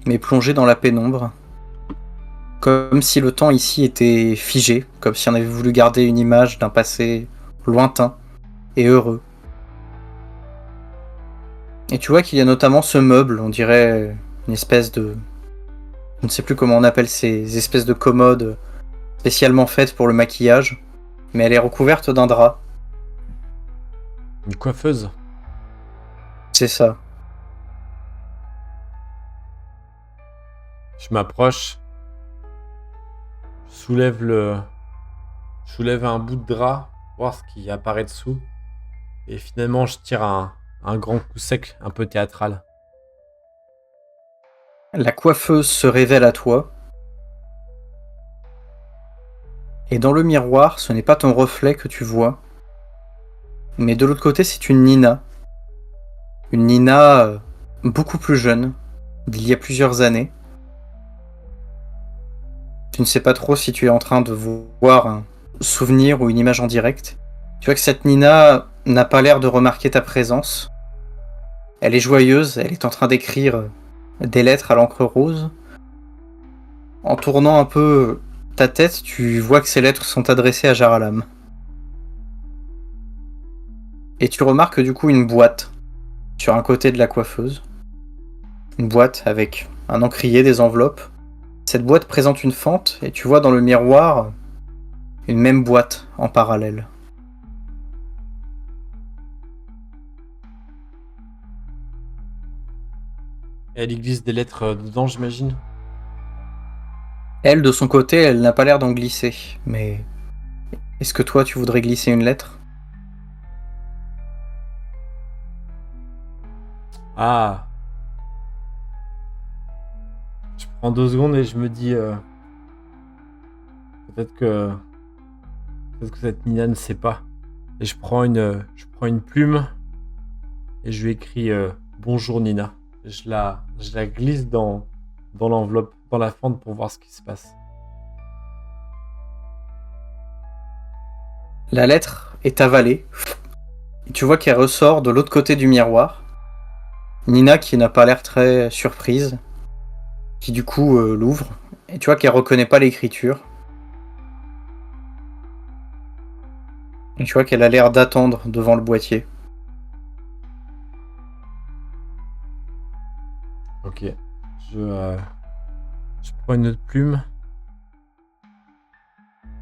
mais plongée dans la pénombre. Comme si le temps ici était figé, comme si on avait voulu garder une image d'un passé lointain et heureux. Et tu vois qu'il y a notamment ce meuble, on dirait une espèce de... Je ne sais plus comment on appelle ces espèces de commodes spécialement faites pour le maquillage, mais elle est recouverte d'un drap. Une coiffeuse. C'est ça. Je m'approche. Je soulève un bout de drap, voir ce qui apparaît dessous. Et finalement, je tire un grand coup sec, un peu théâtral. La coiffeuse se révèle à toi. Et dans le miroir, ce n'est pas ton reflet que tu vois. Mais de l'autre côté, c'est une Nina. Une Nina beaucoup plus jeune, d'il y a plusieurs années. Tu ne sais pas trop si tu es en train de voir un souvenir ou une image en direct. Tu vois que cette Nina n'a pas l'air de remarquer ta présence. Elle est joyeuse, elle est en train d'écrire des lettres à l'encre rose. En tournant un peu ta tête, tu vois que ces lettres sont adressées à Jaralam. Et tu remarques du coup une boîte sur un côté de la coiffeuse. Une boîte avec un encrier, des enveloppes. Cette boîte présente une fente et tu vois dans le miroir une même boîte en parallèle. Et elle y glisse des lettres dedans, j'imagine. Elle, de son côté, elle n'a pas l'air d'en glisser. Mais est-ce que toi, tu voudrais glisser une lettre? Ah. Je prends 2 secondes et je me dis... Peut-être que cette Nina ne sait pas. Et je prends une plume et je lui écris bonjour Nina. Je la glisse dans l'enveloppe, dans la fente pour voir ce qui se passe. La lettre est avalée. Et tu vois qu'elle ressort de l'autre côté du miroir. Nina qui n'a pas l'air très surprise. Qui du coup l'ouvre. Et tu vois qu'elle reconnaît pas l'écriture. Et tu vois qu'elle a l'air d'attendre devant le boîtier. Ok. Je prends une autre plume.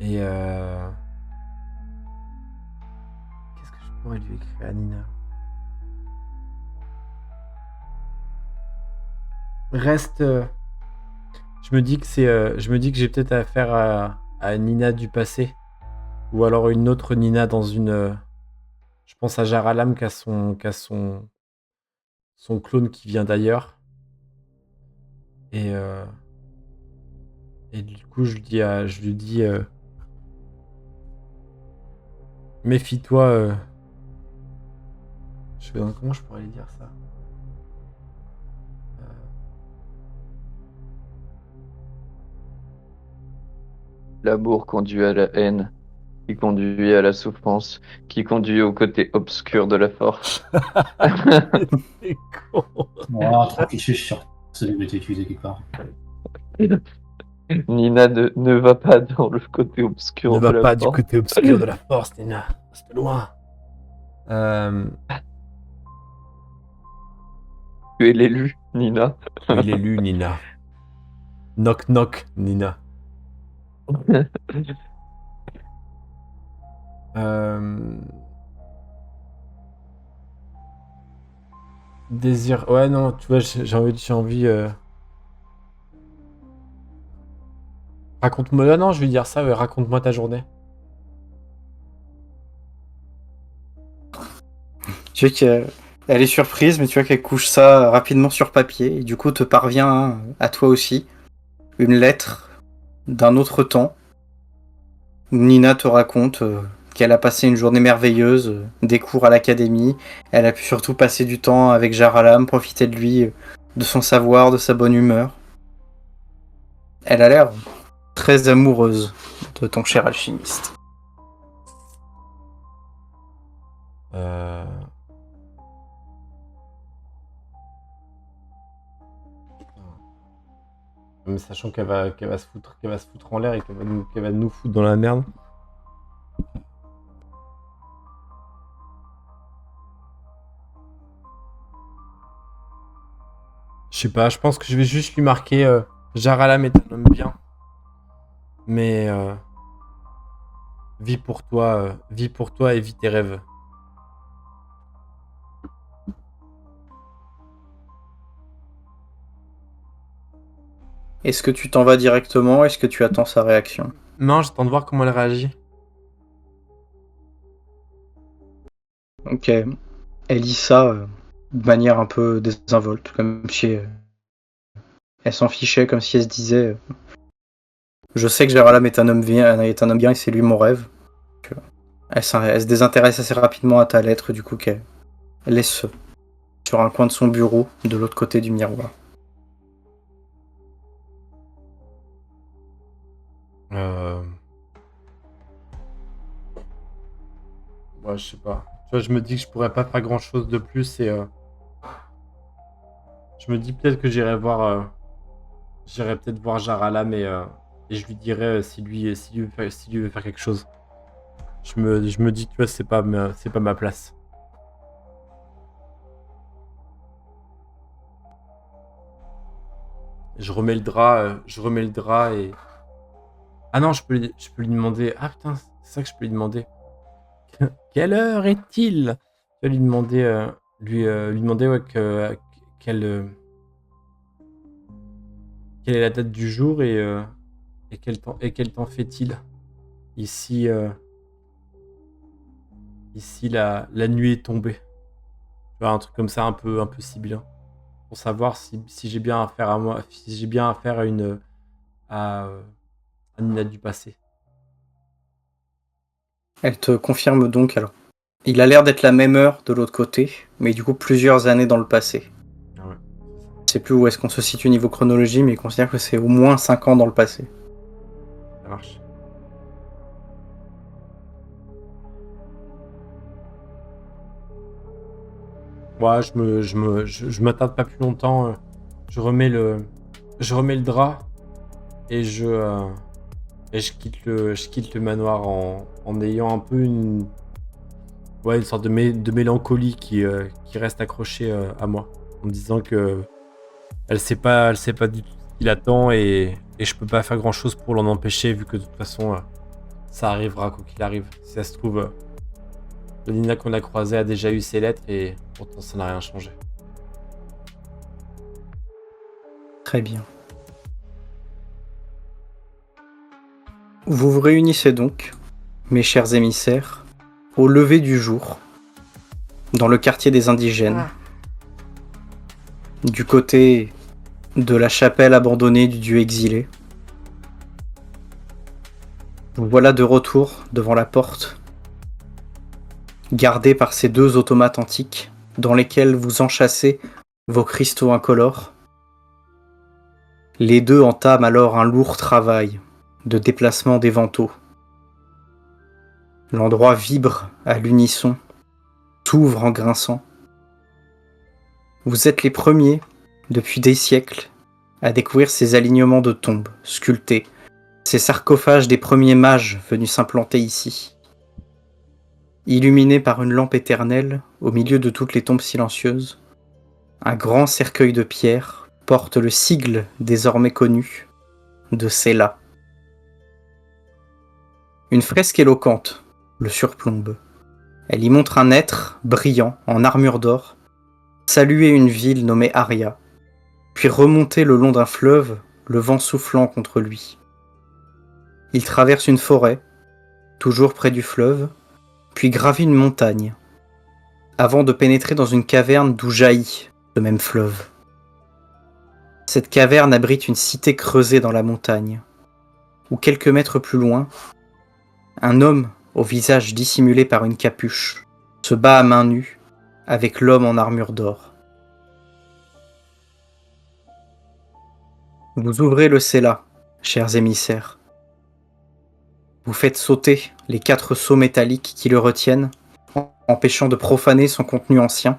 Et qu'est-ce que je pourrais lui écrire à Nina? Reste. Je me dis que j'ai peut-être affaire à Nina du passé. Ou alors une autre Nina dans une. Je pense à Jaralam qui a son clone qui vient d'ailleurs. Et du coup, je lui dis méfie-toi. Comment je pourrais lui dire ça? L'amour conduit à la haine, qui conduit à la souffrance, qui conduit au côté obscur de la force. C'est con. Voilà, tranquille, je suis sûr. Ça devait être utilisé quelque part. Nina ne va pas dans le côté obscur Ne de va la pas du force. côté obscur de la force, Nina. Reste loin. Tu es l'élu, Nina. Tu es l'élu, Nina. Knock knock, Nina. Désir. Ouais, non, tu vois, j'ai envie. Raconte-moi. Ah non, je vais dire ça, ouais, raconte-moi ta journée. Tu vois qu'elle est surprise, mais tu vois qu'elle couche ça rapidement sur papier, et du coup te parvient à toi aussi une lettre d'un autre temps, où Nina te raconte qu'elle a passé une journée merveilleuse, des cours à l'académie, elle a pu surtout passer du temps avec Jaralam, profiter de lui, de son savoir, de sa bonne humeur. Elle a l'air très amoureuse de ton cher alchimiste. Mais sachant qu'elle va se foutre en l'air et qu'elle va nous foutre dans la merde. Je sais pas, je pense que je vais juste lui marquer Jaralam est un homme bien. Mais vis pour toi et vis tes rêves. Est-ce que tu t'en vas directement? Est-ce que tu attends sa réaction? Non, j'attends de voir comment elle réagit. Ok. Elle lit ça de manière un peu désinvolte, comme si elle s'en fichait, comme si elle se disait je sais que Jaralam est un homme bien et c'est lui mon rêve. Elle se désintéresse assez rapidement à ta lettre, du coup qu'elle laisse sur un coin de son bureau, de l'autre côté du miroir. Ouais, je sais pas. Tu vois, je me dis que je pourrais pas faire grand chose de plus et je me dis peut-être que j'irai peut-être voir Jaralam et je lui dirai s'il veut faire quelque chose. Je me dis, tu vois, c'est pas ma place. Je remets le drap et... Ah non, je peux lui demander... Ah putain, c'est ça que je peux lui demander. Quelle heure est-il? Je vais lui demander, lui demander ouais, quelle est la date du jour et quel temps fait-il? Ici, la nuit est tombée. Tu vois, un truc comme ça, un peu sibyllin. Pour savoir si j'ai bien affaire à moi, si j'ai bien affaire à Nina du passé. Elle te confirme donc alors. Il a l'air d'être la même heure de l'autre côté, mais du coup plusieurs années dans le passé. Ah ouais, Je sais plus où est-ce qu'on se situe niveau chronologie, mais il considère que c'est au moins 5 ans dans le passé. ça marche. Ouais, je m'attarde pas plus longtemps. Je remets le drap et je quitte le manoir en ayant un peu une sorte de mélancolie qui reste accrochée à moi, en me disant que elle sait pas du tout ce qu'il attend et je peux pas faire grand chose pour l'en empêcher vu que de toute façon ça arrivera quoi qu'il arrive. Si ça se trouve, la Nina qu'on a croisée a déjà eu ses lettres et pourtant ça n'a rien changé. Très bien. Vous vous réunissez donc, mes chers émissaires, au lever du jour, dans le quartier des indigènes, du côté de la chapelle abandonnée du dieu exilé. Vous voilà de retour devant la porte, gardée par ces deux automates antiques, dans lesquels vous enchâssez vos cristaux incolores. Les deux entament alors un lourd travail de déplacement des vantaux. L'endroit vibre à l'unisson, s'ouvre en grinçant. Vous êtes les premiers, depuis des siècles, à découvrir ces alignements de tombes sculptées, ces sarcophages des premiers mages venus s'implanter ici. Illuminé par une lampe éternelle, au milieu de toutes les tombes silencieuses, un grand cercueil de pierre porte le sigle désormais connu de Sela. Une fresque éloquente le surplombe. Elle y montre un être brillant en armure d'or saluer une ville nommée Aria, puis remonter le long d'un fleuve, le vent soufflant contre lui. Il traverse une forêt, toujours près du fleuve, puis gravit une montagne, avant de pénétrer dans une caverne d'où jaillit ce même fleuve. Cette caverne abrite une cité creusée dans la montagne, où quelques mètres plus loin, un homme au visage dissimulé par une capuche se bat à main nue avec l'homme en armure d'or. Vous ouvrez le Sela, chers émissaires. Vous faites sauter les 4 sceaux métalliques qui le retiennent, empêchant de profaner son contenu ancien.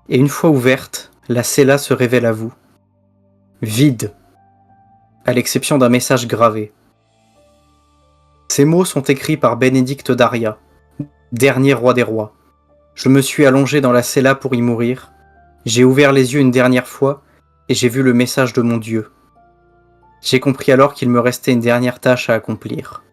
Et une fois ouverte, la Sela se révèle à vous. Vide, à l'exception d'un message gravé. Ces mots sont écrits par Bénédicte d'Aria, dernier roi des rois. Je me suis allongé dans la Sela pour y mourir. J'ai ouvert les yeux une dernière fois et j'ai vu le message de mon Dieu. J'ai compris alors qu'il me restait une dernière tâche à accomplir.